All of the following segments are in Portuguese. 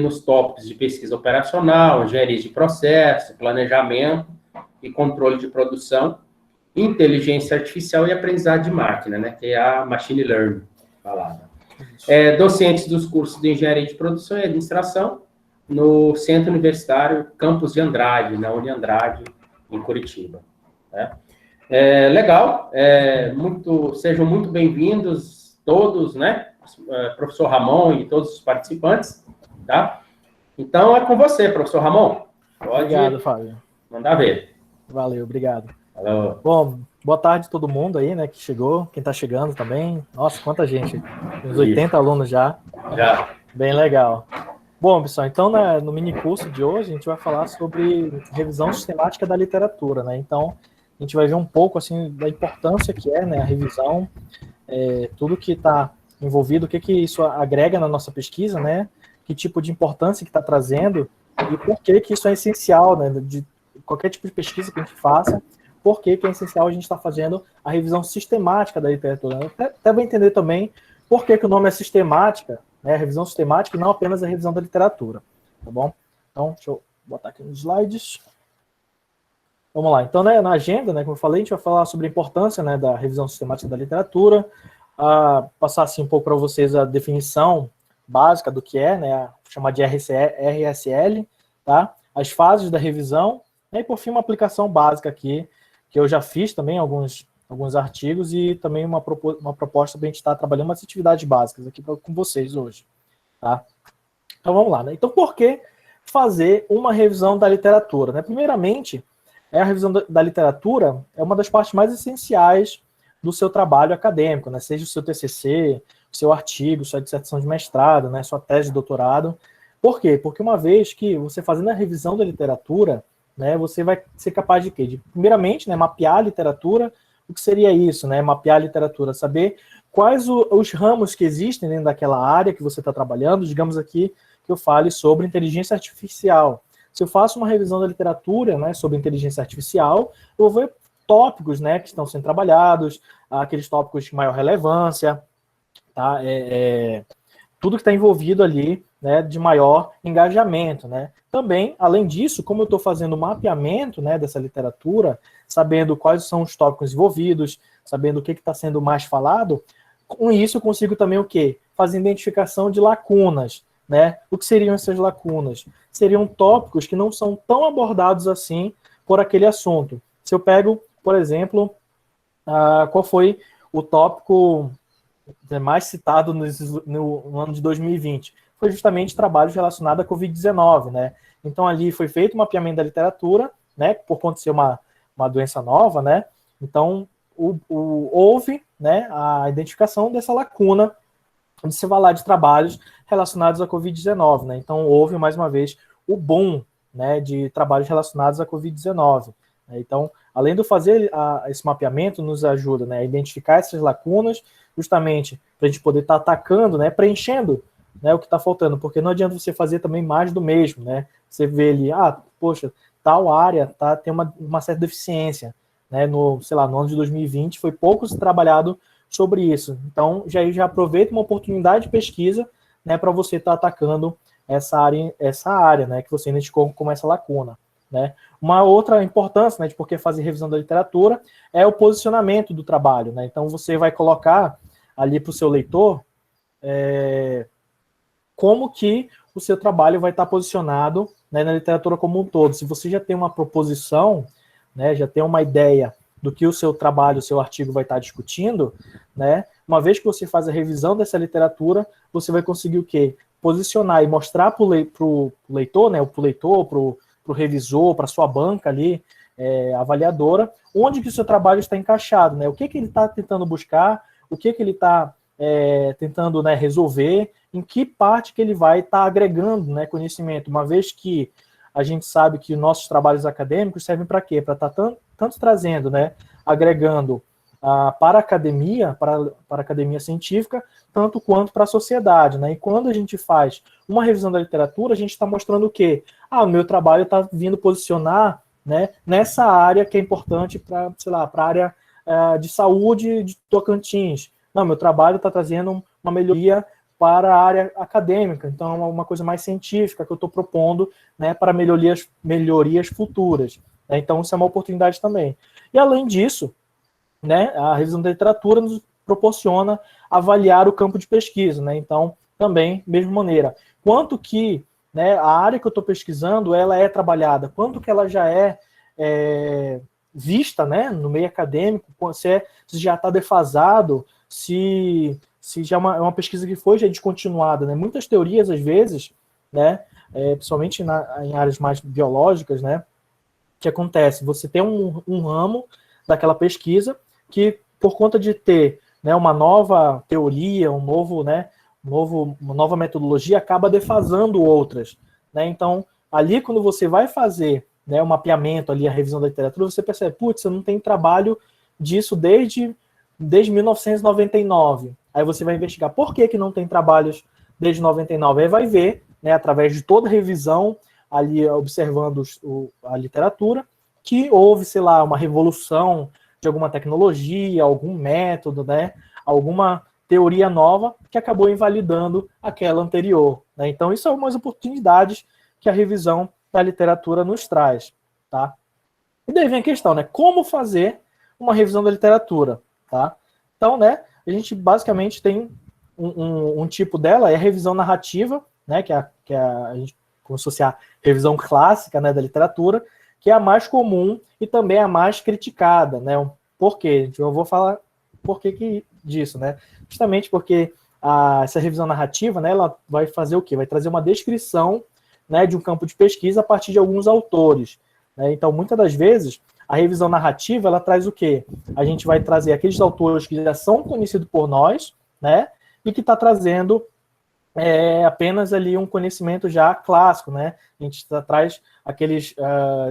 nos tópicos de pesquisa operacional, engenharia de processo, planejamento e controle de produção, inteligência artificial e aprendizado de máquina, né, que é a machine learning falada. Docentes dos cursos de engenharia de produção e administração no Centro Universitário Campos de Andrade, na Uniandrade, em Curitiba. Né? Legal, sejam muito bem-vindos todos, né? Professor Ramon e todos os participantes, tá? Então, é com você, professor Ramon. Pode Obrigado, Fábio. Mandar ver. Valeu, obrigado. Alô. Bom, boa tarde a todo mundo aí, né, que chegou, quem está chegando também. Nossa, quanta gente, uns 80 alunos já. Já. Bem legal. Bom, pessoal, então no mini curso de hoje a gente vai falar sobre revisão sistemática da literatura, né? Então, a gente vai ver um pouco, assim, da importância que é, né, a revisão, tudo que está envolvido, o que isso agrega na nossa pesquisa, né? Que tipo de importância que está trazendo e por que isso é essencial, né? De qualquer tipo de pesquisa que a gente faça, por que é essencial a gente estar fazendo a revisão sistemática da literatura. Até vou entender também por que o nome é sistemática, né? Revisão sistemática e não apenas a revisão da literatura, tá bom? Então, deixa eu botar aqui nos slides. Vamos lá. Então, né, na agenda, né, como eu falei, a gente vai falar sobre a importância, né, da revisão sistemática da literatura, passar assim um pouco para vocês a definição básica do que é, né, chamar de RSL, tá? As fases da revisão, né, e por fim uma aplicação básica aqui, que eu já fiz também alguns artigos e também uma proposta para a gente estar trabalhando umas atividades básicas aqui com vocês hoje, tá? Então vamos lá, né? Então por que fazer uma revisão da literatura, né? Primeiramente, a revisão da literatura é uma das partes mais essenciais do seu trabalho acadêmico, né? Seja o seu TCC, o seu artigo, sua dissertação de mestrado, né? Sua tese de doutorado. Por quê? Porque uma vez que você fazendo a revisão da literatura, né, você vai ser capaz de quê? De, primeiramente, né, mapear a literatura. O que seria isso, né? Mapear a literatura, saber quais os ramos que existem dentro daquela área que você está trabalhando. Digamos aqui que eu fale sobre inteligência artificial. Se eu faço uma revisão da literatura, né, sobre inteligência artificial, eu vou ver tópicos, né, que estão sendo trabalhados, aqueles tópicos de maior relevância, tá? Tudo que está envolvido ali, né, de maior engajamento, né? Também, além disso, como eu estou fazendo o mapeamento, né, dessa literatura, sabendo quais são os tópicos envolvidos, sabendo o que está sendo mais falado, com isso eu consigo também o quê? Fazer identificação de lacunas, né? O que seriam essas lacunas? Seriam tópicos que não são tão abordados assim por aquele assunto. Se eu pego, por exemplo, qual foi o tópico mais citado no ano de 2020? Foi justamente trabalhos relacionados à Covid-19, né? Então, ali foi feito o mapeamento da literatura, né? Por conta de ser uma doença nova, né? Então, houve, né, a identificação dessa lacuna de se falar de trabalhos relacionados à Covid-19, né? Então, houve, mais uma vez, o boom, né, de trabalhos relacionados à Covid-19. Então, além de fazer esse mapeamento, nos ajuda, né, a identificar essas lacunas, justamente para a gente poder estar atacando, né, preenchendo, né, o que está faltando, porque não adianta você fazer também mais do mesmo, né? Você vê ali, poxa, tal área tem uma certa deficiência, né? No ano de 2020 foi pouco trabalhado sobre isso. Então, já aproveita uma oportunidade de pesquisa, né, para você estar atacando essa área, né, que você identificou como essa lacuna, né? Uma outra importância, né, de por que fazer revisão da literatura é o posicionamento do trabalho, né? Então, você vai colocar ali para o seu leitor como que o seu trabalho vai estar posicionado, né, na literatura como um todo. Se você já tem uma proposição, né, já tem uma ideia do que o seu trabalho, o seu artigo vai estar discutindo, né, uma vez que você faz a revisão dessa literatura, você vai conseguir o quê? Posicionar e mostrar para o leitor, né, para o leitor, para o revisor, para a sua banca ali, avaliadora, onde que o seu trabalho está encaixado, né, o que ele está tentando buscar, o que ele está tentando, né, resolver, em que parte que ele vai estar agregando, né, conhecimento, uma vez que a gente sabe que nossos trabalhos acadêmicos servem para quê? Para estar tanto trazendo, né, agregando para a academia, para a academia científica, tanto quanto para a sociedade, né? E quando a gente faz uma revisão da literatura, a gente está mostrando o quê? O meu trabalho está vindo posicionar, né, nessa área que é importante para, para a área de saúde de Tocantins. Não, meu trabalho está trazendo uma melhoria para a área acadêmica. Então, é uma coisa mais científica que eu estou propondo, né, para melhorias futuras. Né? Então, isso é uma oportunidade também. E, além disso, né, a revisão da literatura nos proporciona avaliar o campo de pesquisa. Né? Então, também, mesma maneira. Quanto que, né, a área que eu estou pesquisando, ela é trabalhada, quanto que ela já é vista, né, no meio acadêmico, se já está defasado, se já é uma pesquisa que foi já descontinuada. Né? Muitas teorias, às vezes, né, principalmente em áreas mais biológicas, né, que acontece? Você tem um ramo daquela pesquisa que, por conta de ter, né, uma nova teoria, uma nova metodologia, acaba defasando outras. Né? Então, ali, quando você vai fazer, né, o mapeamento, ali, a revisão da literatura, você percebe, putz, eu não tenho trabalho disso desde 1999. Aí você vai investigar por que não tem trabalhos desde 99. Aí vai ver, né, através de toda a revisão, ali observando a literatura, que houve, sei lá, uma revolução de alguma tecnologia, algum método, né, alguma teoria nova que acabou invalidando aquela anterior. Né? Então, isso são umas oportunidades que a revisão da literatura nos traz. Tá? E daí vem a questão, né? Como fazer uma revisão da literatura? Tá? Então, né, a gente basicamente tem um tipo dela, é a revisão narrativa, né, que a gente, como se fosse a revisão clássica, né, da literatura, que é a mais comum e também a mais criticada. Né? Por quê? Eu vou falar por que disso, né? Justamente porque essa revisão narrativa, né, ela vai fazer o quê? Vai trazer uma descrição, né, de um campo de pesquisa a partir de alguns autores. Né? Então, muitas das vezes, a revisão narrativa, ela traz o quê? A gente vai trazer aqueles autores que já são conhecidos por nós, né, e que está trazendo apenas ali um conhecimento já clássico, né? A gente traz aqueles,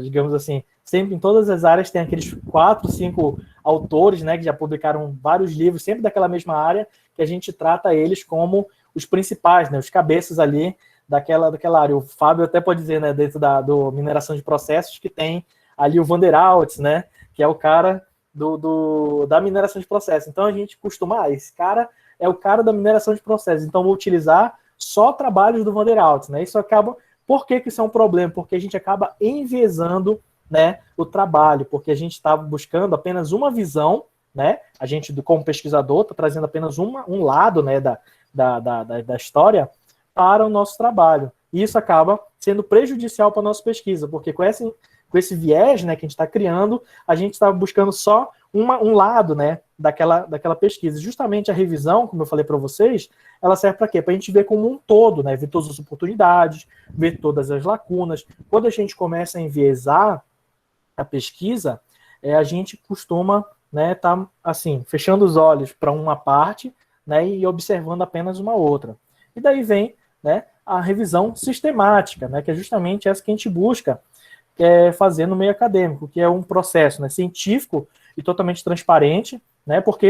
digamos assim, sempre em todas as áreas tem aqueles 4, 5 autores, né, que já publicaram vários livros, sempre daquela mesma área, que a gente trata eles como os principais, né, os cabeças ali daquela área. O Fábio até pode dizer, né, dentro do mineração de processos, que tem ali o Van der Aalts, né, que é o cara da mineração de processos. Então a gente costuma, esse cara é o cara da mineração de processos, então vou utilizar só trabalhos do Van der Aalts, né? Isso acaba, por que isso é um problema? Porque a gente acaba enviesando, né, o trabalho, porque a gente está buscando apenas uma visão, né? A gente, como pesquisador, está trazendo apenas um lado, né, da história para o nosso trabalho. E isso acaba sendo prejudicial para a nossa pesquisa, porque com esse viés, né, que a gente está criando, a gente está buscando só um lado, né, daquela pesquisa. Justamente a revisão, como eu falei para vocês, ela serve para quê? Para a gente ver como um todo, né, ver todas as oportunidades, ver todas as lacunas. Quando a gente começa a enviesar a pesquisa, a gente costuma, né, tá assim, fechando os olhos para uma parte, né, e observando apenas uma outra. E daí vem, né, a revisão sistemática, né, que é justamente essa que a gente busca fazer no meio acadêmico, que é um processo, né, científico e totalmente transparente, né, porque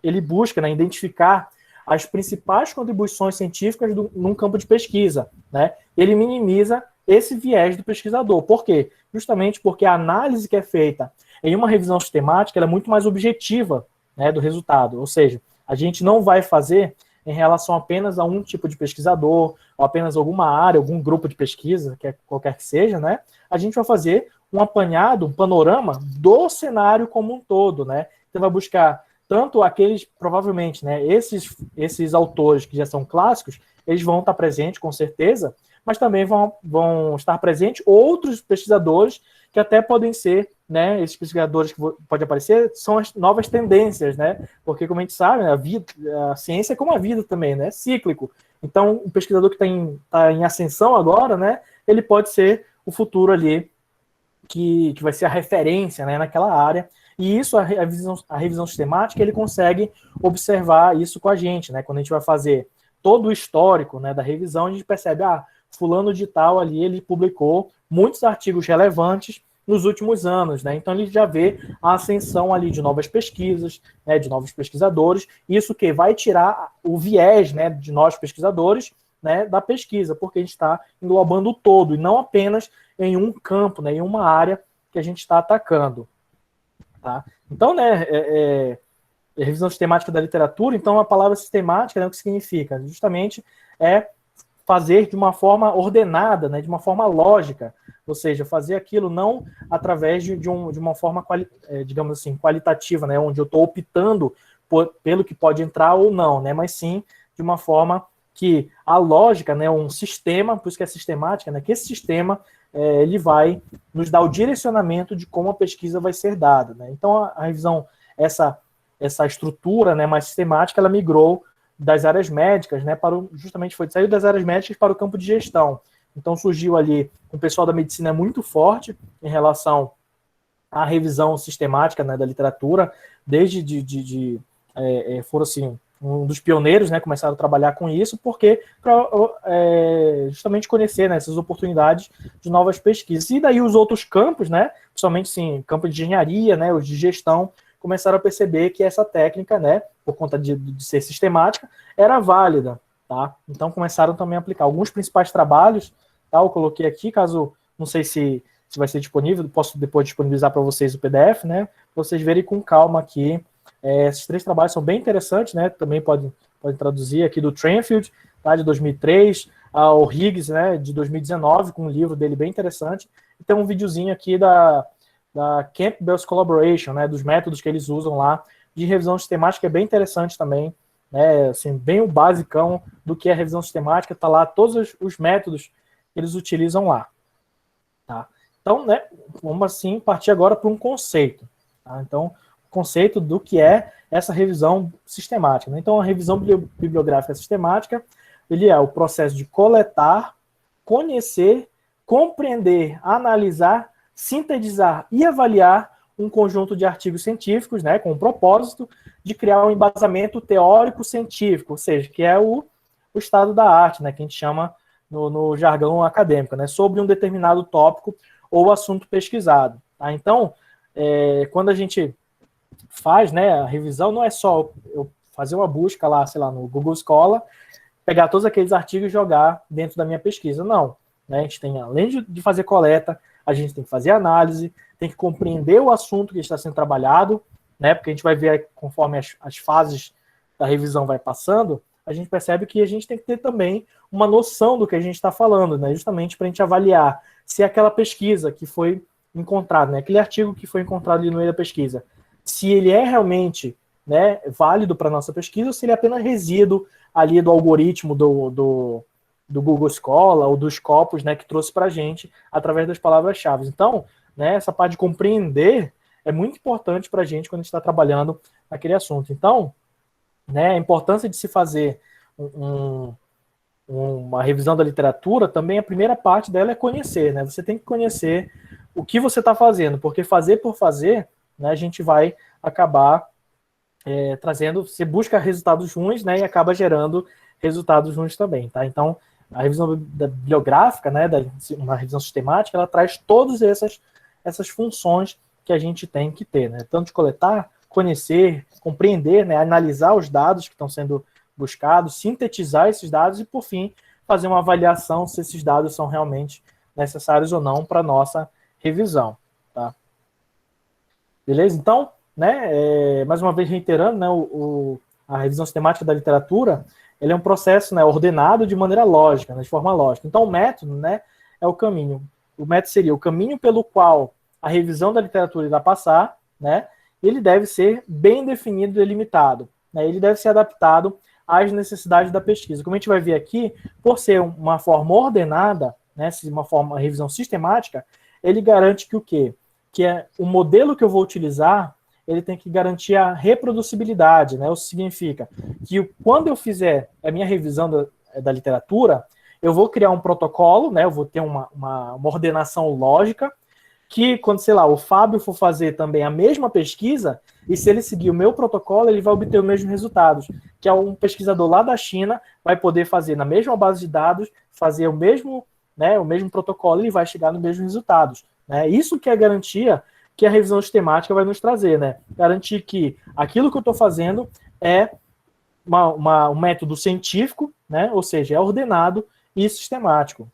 ele busca, né, identificar as principais contribuições científicas num campo de pesquisa. Né? Ele minimiza esse viés do pesquisador. Por quê? Justamente porque a análise que é feita em uma revisão sistemática ela é muito mais objetiva, né, do resultado. Ou seja, a gente não vai fazer em relação apenas a um tipo de pesquisador, ou apenas alguma área, algum grupo de pesquisa, qualquer que seja, né? A gente vai fazer um apanhado, um panorama do cenário como um todo, né? Então vai buscar tanto aqueles, provavelmente, né, esses autores que já são clássicos, eles vão estar presentes, com certeza, mas também vão estar presentes outros pesquisadores que até podem ser, né, esses pesquisadores que podem aparecer, são as novas tendências, né, porque, como a gente sabe, né, a ciência é como a vida também, né, é cíclico. Então, o pesquisador que está em ascensão agora, né, ele pode ser o futuro ali, que vai ser a referência, né, naquela área. E isso, a revisão sistemática, ele consegue observar isso com a gente, né? Quando a gente vai fazer todo o histórico, né, da revisão, a gente percebe, fulano de tal ali, ele publicou muitos artigos relevantes nos últimos anos, né? Então ele já vê a ascensão ali de novas pesquisas, né, de novos pesquisadores, isso que vai tirar o viés, né, de nós pesquisadores, né, da pesquisa, porque a gente está englobando o todo, e não apenas em um campo, né, em uma área que a gente está atacando. Tá? Então, né, revisão sistemática da literatura. Então, a palavra sistemática, né, o que significa? Justamente é fazer de uma forma ordenada, né, de uma forma lógica, ou seja, fazer aquilo não através de uma forma, digamos assim, qualitativa, né, onde eu estou optando pelo que pode entrar ou não, né, mas sim de uma forma que a lógica, né, um sistema, por isso que é sistemática, né, que esse sistema ele vai nos dar o direcionamento de como a pesquisa vai ser dada, né. Então, a revisão, essa estrutura, né, mais sistemática, ela migrou das áreas médicas, né, justamente saiu das áreas médicas para o campo de gestão. Então surgiu ali o pessoal da medicina muito forte em relação à revisão sistemática, né, da literatura, desde foram assim um dos pioneiros, né, começaram a trabalhar com isso, porque para justamente conhecer, né, essas oportunidades de novas pesquisas. E daí os outros campos, né, principalmente sim, campo de engenharia, né, os de gestão, começaram a perceber que essa técnica, né, por conta de ser sistemática, era válida, tá? Então começaram também a aplicar alguns principais trabalhos, tá? Eu coloquei aqui, caso, não sei se vai ser disponível, posso depois disponibilizar para vocês o PDF, né, para vocês verem com calma aqui. Esses 3 trabalhos são bem interessantes, né, também podem traduzir aqui do Trenfield, tá, de 2003, ao Higgs, né, de 2019, com um livro dele bem interessante, e tem um videozinho aqui da Campbell's Collaboration, né, dos métodos que eles usam lá de revisão sistemática, é bem interessante também, né, assim, bem o basicão do que é revisão sistemática, está lá todos os métodos que eles utilizam lá. Tá? Então, né, vamos assim partir agora para um conceito. Tá? Então, o conceito do que é essa revisão sistemática. Né? Então, a revisão bibliográfica sistemática, ele é o processo de coletar, conhecer, compreender, analisar, sintetizar e avaliar um conjunto de artigos científicos, né, com o propósito de criar um embasamento teórico-científico, ou seja, que é o estado da arte, né, que a gente chama no jargão acadêmico, né, sobre um determinado tópico ou assunto pesquisado. Tá? Então, quando a gente faz, né, a revisão, não é só eu fazer uma busca lá, sei lá, no Google Scholar, pegar todos aqueles artigos e jogar dentro da minha pesquisa, não. Né? A gente tem, além de fazer coleta, a gente tem que fazer análise, tem que compreender o assunto que está sendo trabalhado, né? Porque a gente vai ver conforme as fases da revisão vai passando, a gente percebe que a gente tem que ter também uma noção do que a gente está falando, né? Justamente para a gente avaliar se aquela pesquisa que foi encontrada, né? Aquele artigo que foi encontrado ali no meio da pesquisa, se ele é realmente, né, válido para a nossa pesquisa ou se ele é apenas resíduo ali do algoritmo do Google Scholar ou dos Scopus, né, que trouxe para a gente através das palavras-chave. Então, né, essa parte de compreender é muito importante para a gente quando a gente está trabalhando naquele assunto. Então, né, a importância de se fazer uma revisão da literatura, também a primeira parte dela é conhecer. Né? Você tem que conhecer o que você está fazendo, porque fazer por fazer, né, a gente vai acabar trazendo, você busca resultados ruins, né, e acaba gerando resultados ruins também. Tá? Então, a revisão bibliográfica, né, uma revisão sistemática, ela traz todas essas funções que a gente tem que ter, né? Tanto de coletar, conhecer, compreender, né, analisar os dados que estão sendo buscados, sintetizar esses dados e, por fim, fazer uma avaliação se esses dados são realmente necessários ou não para a nossa revisão. Tá? Beleza? Então, né, mais uma vez reiterando, né, a revisão sistemática da literatura, ele é um processo, né, ordenado de maneira lógica, né, de forma lógica. Então, o método, né, é o caminho. O método seria o caminho pelo qual a revisão da literatura irá passar, né, ele deve ser bem definido e delimitado. Né, ele deve ser adaptado às necessidades da pesquisa. Como a gente vai ver aqui, por ser uma forma ordenada, né, uma revisão sistemática, ele garante que o quê? Que é o modelo que eu vou utilizar, ele tem que garantir a reproducibilidade, né? Isso significa que quando eu fizer a minha revisão da literatura, eu vou criar um protocolo, né? Eu vou ter uma ordenação lógica, que quando, sei lá, o Fábio for fazer também a mesma pesquisa, e se ele seguir o meu protocolo, ele vai obter os mesmos resultados, que é um pesquisador lá da China vai poder fazer na mesma base de dados, fazer o mesmo protocolo e vai chegar nos mesmos resultados. Né? Isso que é a garantia que a revisão sistemática vai nos trazer, né? Garantir que aquilo que eu estou fazendo é um método científico, né? Ou seja, é ordenado e sistemático.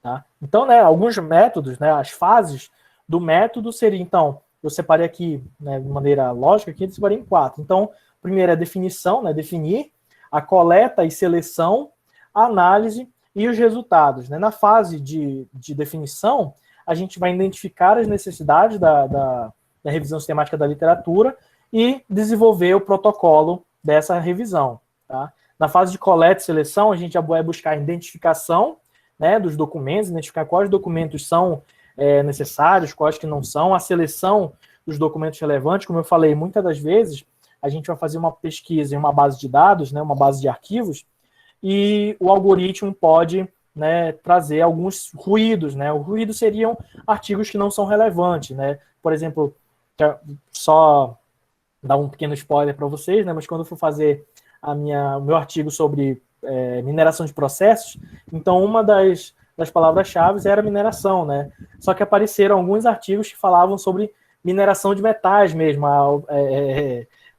Tá? Então, né, alguns métodos, né, as fases do método seriam, então, eu separei aqui, né, de maneira lógica, aqui eu separei em 4. Então, primeiro é a definição, né, definir, a coleta e seleção, a análise e os resultados, né? Na fase de definição, a gente vai identificar as necessidades da revisão sistemática da literatura e desenvolver o protocolo dessa revisão. Tá? Na fase de coleta e seleção, a gente vai buscar a identificação, né, dos documentos, identificar quais documentos são necessários, quais que não são, a seleção dos documentos relevantes. Como eu falei, muitas das vezes a gente vai fazer uma pesquisa em uma base de dados, né, uma base de arquivos, e o algoritmo pode, né, trazer alguns ruídos, né? O ruído seriam artigos que não são relevantes, né? Por exemplo, só dar um pequeno spoiler para vocês, né? Mas quando eu for fazer o meu artigo sobre mineração de processos, então uma das palavras-chave era mineração, né? Só que apareceram alguns artigos que falavam sobre mineração de metais mesmo,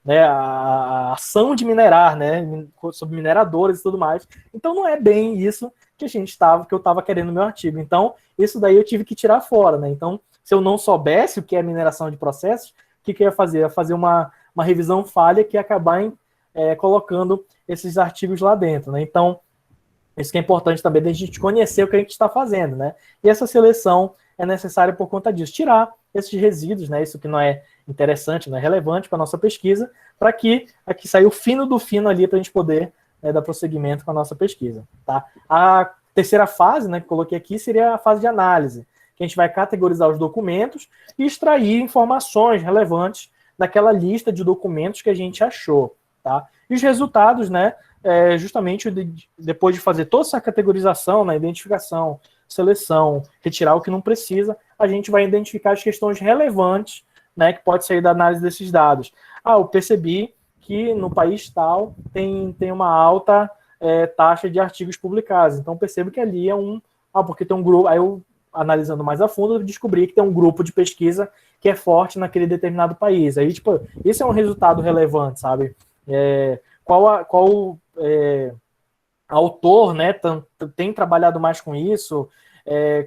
né, a ação de minerar, né, sobre mineradores e tudo mais. Então não é bem isso que eu estava querendo no meu artigo. Então isso daí eu tive que tirar fora, né? Então se eu não soubesse o que é mineração de processos, o que eu ia fazer? Eu ia fazer uma revisão falha que ia acabar colocando esses artigos lá dentro, né? Então isso que é importante também, da gente conhecer o que a gente está fazendo, né? E essa seleção é necessária por conta disso, tirar esses resíduos, né? Isso que não é interessante, não é relevante para a nossa pesquisa, para que aqui saia o fino do fino ali para a gente poder dar prosseguimento com a nossa pesquisa, tá? A terceira fase, né, que coloquei aqui, seria a fase de análise, que a gente vai categorizar os documentos e extrair informações relevantes daquela lista de documentos que a gente achou, tá? E os resultados, né, justamente depois de fazer toda essa categorização, na identificação, seleção, retirar o que não precisa, a gente vai identificar as questões relevantes, né, que pode sair da análise desses dados. Eu percebi que no país tal tem uma alta taxa de artigos publicados, então percebo que ali é porque tem um grupo, aí eu, analisando mais a fundo, eu descobri que tem um grupo de pesquisa que é forte naquele determinado país. Aí, tipo, esse é um resultado relevante, sabe? Qual autor, né, tem trabalhado mais com isso,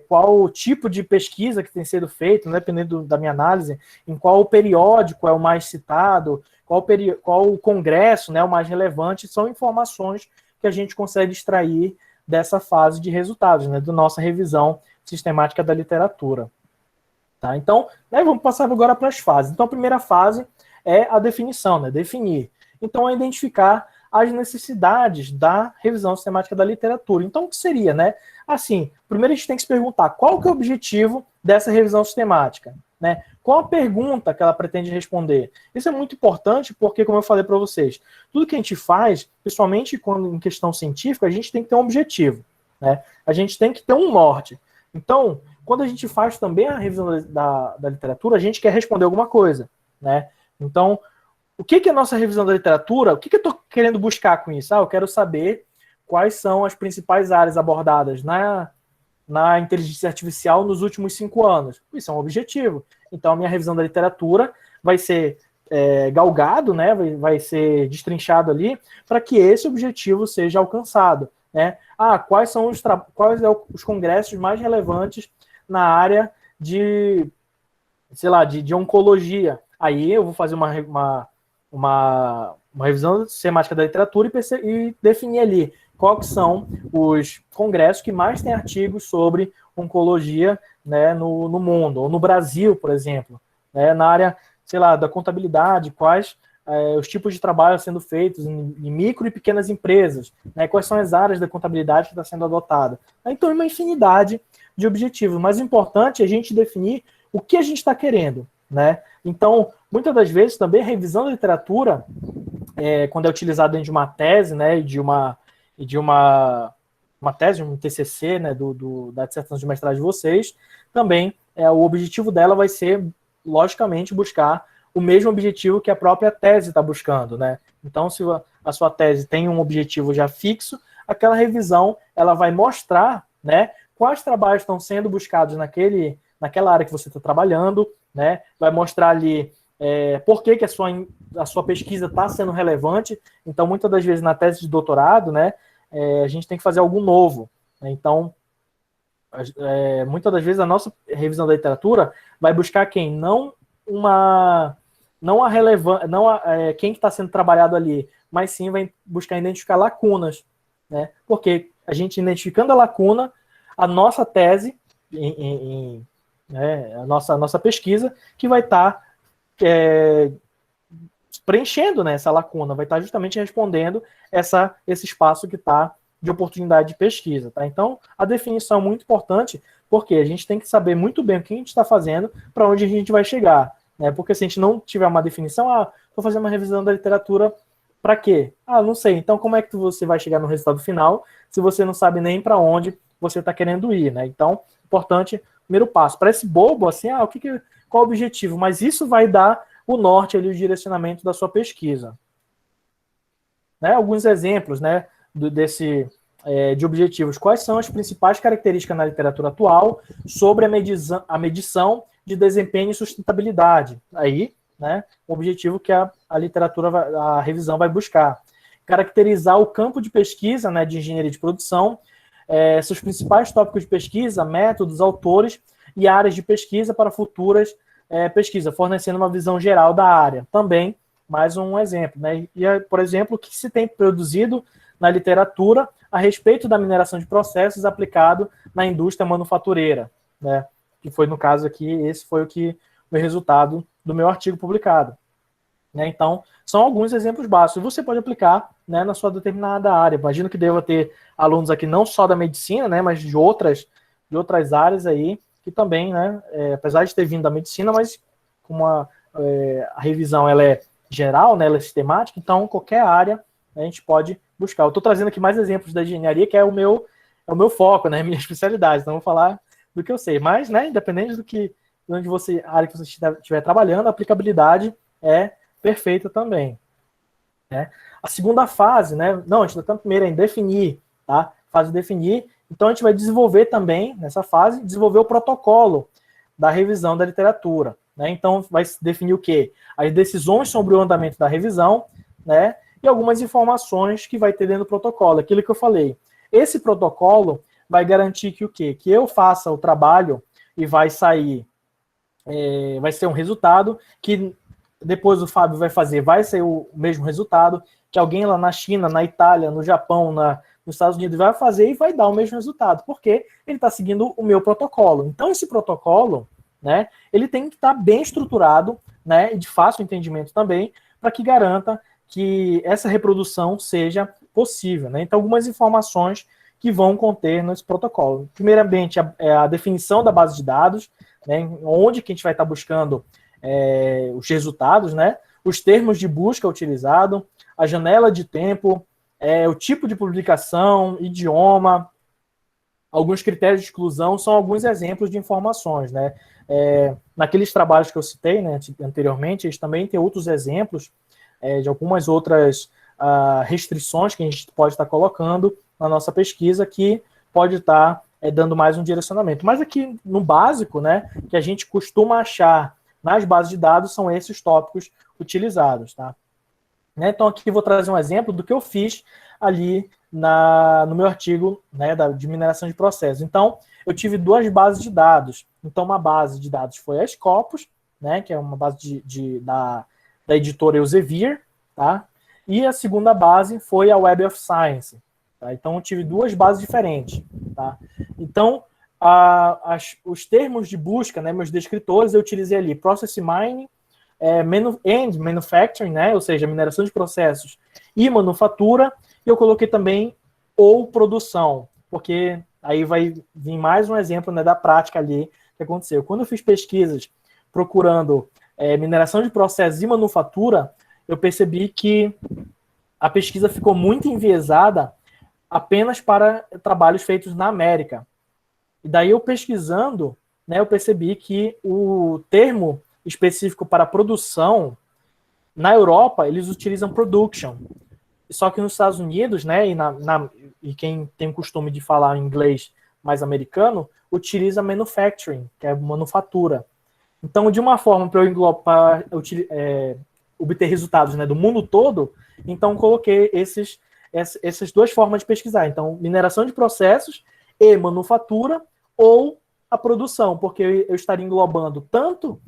qual o tipo de pesquisa que tem sido feito, né, dependendo da minha análise, em qual periódico é o mais citado, qual o congresso, né, o mais relevante, são informações que a gente consegue extrair dessa fase de resultados, né, da nossa revisão sistemática da literatura. Tá? Então, né, vamos passar agora para as fases. Então, a primeira fase é a definição, né, definir. Então, é identificar as necessidades da revisão sistemática da literatura. Então, o que seria, né? Assim, primeiro a gente tem que se perguntar qual que é o objetivo dessa revisão sistemática, né? Qual a pergunta que ela pretende responder? Isso é muito importante porque, como eu falei para vocês, tudo que a gente faz, principalmente quando em questão científica, a gente tem que ter um objetivo, né? A gente tem que ter um norte. Então, quando a gente faz também a revisão da literatura, a gente quer responder alguma coisa, né? Então, o que é a nossa revisão da literatura? O que eu estou querendo buscar com isso? Eu quero saber quais são as principais áreas abordadas na inteligência artificial nos últimos 5 anos. Isso é um objetivo. Então, a minha revisão da literatura vai ser galgado, né? Vai ser destrinchado ali para que esse objetivo seja alcançado, né? Quais são os congressos mais relevantes na área de, sei lá, de oncologia? Aí eu vou fazer uma revisão sistemática da literatura e definir ali quais são os congressos que mais têm artigos sobre oncologia, né, no mundo, ou no Brasil, por exemplo, né, na área, sei lá, da contabilidade, quais os tipos de trabalho sendo feitos em micro e pequenas empresas, né, quais são as áreas da contabilidade que está sendo adotada. Então, uma infinidade de objetivos, mas o importante é a gente definir o que a gente está querendo, né? Então, muitas das vezes também a revisão da literatura, quando é utilizada dentro de uma tese, né, de uma tese, um TCC, né, da dissertação de mestrado de vocês, também o objetivo dela vai ser, logicamente, buscar o mesmo objetivo que a própria tese está buscando, né? Então, se a sua tese tem um objetivo já fixo, aquela revisão ela vai mostrar, né, quais trabalhos estão sendo buscados naquela área que você está trabalhando, né? Vai mostrar ali por que a sua pesquisa está sendo relevante. Então, muitas das vezes na tese de doutorado, né, a gente tem que fazer algo novo, né? Então, muitas das vezes a nossa revisão da literatura vai buscar quem não quem que está sendo trabalhado ali, mas sim vai buscar identificar lacunas, né? Porque a gente identificando a lacuna, a nossa tese, né, a nossa pesquisa, que vai estar preenchendo, né, essa lacuna, vai estar justamente respondendo esse espaço que está de oportunidade de pesquisa. Tá? Então, a definição é muito importante, porque a gente tem que saber muito bem o que a gente está fazendo, para onde a gente vai chegar. Né? Porque se a gente não tiver uma definição, vou fazer uma revisão da literatura para quê? Não sei. Então, como é que você vai chegar no resultado final se você não sabe nem para onde você está querendo ir? Né? Então, importante, primeiro passo. Parece bobo, assim, qual o objetivo? Mas isso vai dar o norte ali, o direcionamento da sua pesquisa. Né? Alguns exemplos, né, de objetivos. Quais são as principais características na literatura atual sobre a medição de desempenho e sustentabilidade? Aí, né, o objetivo que a revisão vai buscar. Caracterizar o campo de pesquisa, né, de engenharia de produção, seus principais tópicos de pesquisa, métodos, autores e áreas de pesquisa para futuras pesquisa, fornecendo uma visão geral da área. Também, mais um exemplo, né? E, por exemplo, o que se tem produzido na literatura a respeito da mineração de processos aplicado na indústria manufatureira, né? Que foi, no caso aqui, esse foi o resultado do meu artigo publicado. Né? Então, são alguns exemplos básicos. Você pode aplicar, né, na sua determinada área. Imagino que deva ter alunos aqui não só da medicina, né, mas de outras áreas aí, que também, né, apesar de ter vindo da medicina, mas como a revisão ela é geral, né, ela é sistemática, então qualquer área, né, a gente pode buscar. Eu estou trazendo aqui mais exemplos da engenharia, que é o meu foco, né, minha especialidade, então eu vou falar do que eu sei. Mas, né, independente a área que você estiver trabalhando, a aplicabilidade é perfeita também. Né? A segunda fase, né, a gente está primeiro em definir, tá? Fase de definir. Então, a gente vai desenvolver também, nessa fase, desenvolver o protocolo da revisão da literatura. Né? Então, vai definir o quê? As decisões sobre o andamento da revisão, né? E algumas informações que vai ter dentro do protocolo. Aquilo que eu falei. Esse protocolo vai garantir que o quê? Que eu faça o trabalho e vai sair, vai ser um resultado que depois o Fábio vai fazer, vai ser o mesmo resultado, que alguém lá na China, na Itália, no Japão, nos Estados Unidos vai fazer e vai dar o mesmo resultado, porque ele está seguindo o meu protocolo. Então, esse protocolo, né, ele tem que estar bem estruturado, né, e de fácil entendimento também, para que garanta que essa reprodução seja possível. Né? Então, algumas informações que vão conter nesse protocolo. Primeiramente, a definição da base de dados, né, onde que a gente vai estar buscando os resultados, né? Os termos de busca utilizado, a janela de tempo, o tipo de publicação, idioma, alguns critérios de exclusão, são alguns exemplos de informações, né? Naqueles trabalhos que eu citei, né, anteriormente, eles também têm outros exemplos de algumas outras restrições que a gente pode estar colocando na nossa pesquisa que pode estar dando mais um direcionamento. Mas aqui, no básico, né, que a gente costuma achar nas bases de dados, são esses tópicos utilizados. Tá? Né? Então, aqui eu vou trazer um exemplo do que eu fiz ali no meu artigo, né, de mineração de processos. Então, eu tive duas bases de dados. Então, uma base de dados foi a Scopus, né, que é uma base da editora Elsevier, tá? E a segunda base foi a Web of Science. Tá? Então, eu tive duas bases diferentes. Tá? Então, os termos de busca, né, meus descritores, eu utilizei ali Process Mining, and Manufacturing, né, ou seja, mineração de processos e manufatura, e eu coloquei também ou produção, porque aí vai vir mais um exemplo, né, da prática ali que aconteceu. Quando eu fiz pesquisas procurando mineração de processos e manufatura, eu percebi que a pesquisa ficou muito enviesada apenas para trabalhos feitos na América. E daí eu pesquisando, né, eu percebi que o termo específico para produção, na Europa, eles utilizam production. Só que nos Estados Unidos, né, e quem tem o costume de falar inglês mais americano, utiliza manufacturing, que é manufatura. Então, de uma forma para eu obter resultados, né, do mundo todo, então coloquei essas duas formas de pesquisar. Então, mineração de processos e manufatura, ou a produção, porque eu estaria englobando tanto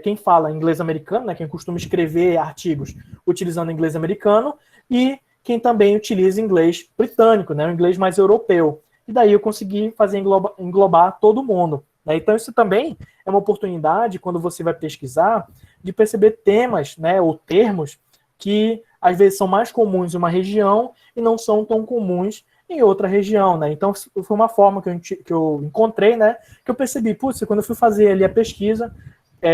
quem fala inglês americano, né, quem costuma escrever artigos utilizando inglês americano, e quem também utiliza inglês britânico, né, o inglês mais europeu. E daí eu consegui fazer englobar todo mundo. Né? Então isso também é uma oportunidade, quando você vai pesquisar, de perceber temas, né, ou termos que às vezes são mais comuns em uma região e não são tão comuns em outra região, né? Então foi uma forma que eu encontrei, né, que eu percebi, putz, quando eu fui fazer ali a pesquisa,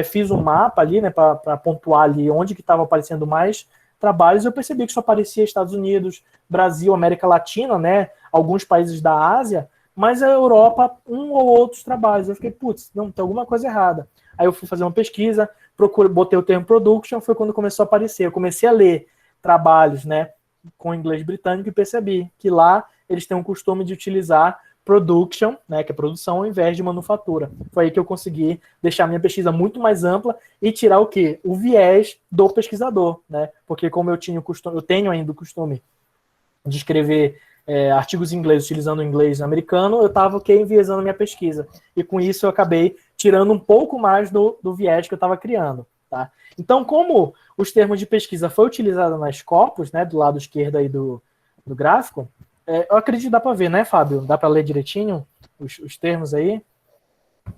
fiz um mapa ali, né, para pontuar ali onde que estava aparecendo mais trabalhos, eu percebi que só aparecia Estados Unidos, Brasil, América Latina, né, alguns países da Ásia, mas a Europa, um ou outros trabalhos. Eu fiquei, putz, não, tem alguma coisa errada. Aí eu fui fazer uma pesquisa, botei o termo production, foi quando começou a aparecer. Eu comecei a ler trabalhos, né, com inglês britânico e percebi que lá eles têm um costume de utilizar production, né, que é produção, ao invés de manufatura. Foi aí que eu consegui deixar minha pesquisa muito mais ampla e tirar o quê? O viés do pesquisador, né? Porque como eu tenho ainda o costume de escrever artigos em inglês utilizando o inglês americano, eu estava enviesando minha pesquisa. E com isso eu acabei tirando um pouco mais do viés que eu estava criando. Tá? Então, como os termos de pesquisa foi utilizado nas Scopus, né, do lado esquerdo aí do gráfico, eu acredito que dá para ver, né, Fábio? Dá para ler direitinho os termos aí?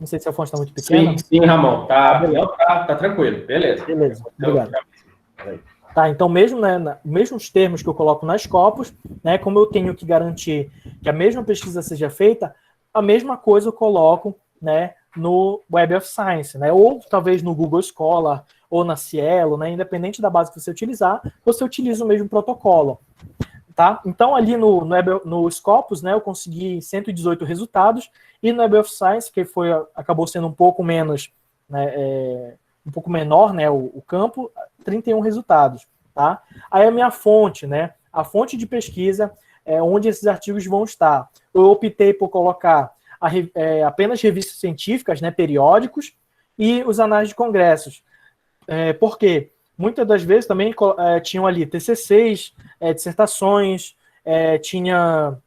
Não sei se a fonte está muito pequena. Sim, Ramon. Tá tranquilo. Beleza. Beleza, obrigado. Tá, então mesmo, né, mesmo os termos que eu coloco nas Scopus, né, como eu tenho que garantir que a mesma pesquisa seja feita, a mesma coisa eu coloco, né, no Web of Science, né, ou talvez no Google Scholar, ou na Cielo, né, independente da base que você utilizar, você utiliza o mesmo protocolo. Tá? Então, ali no Scopus, né, eu consegui 118 resultados, e no Web of Science, que acabou sendo um pouco menos, né, um pouco menor, né, o campo, 31 resultados. Tá? Aí a minha fonte, né, a fonte de pesquisa, onde esses artigos vão estar. Eu optei por colocar apenas revistas científicas, né, periódicos, e os anais de congressos. Por quê? Muitas das vezes também tinham ali TCCs, dissertações, tinha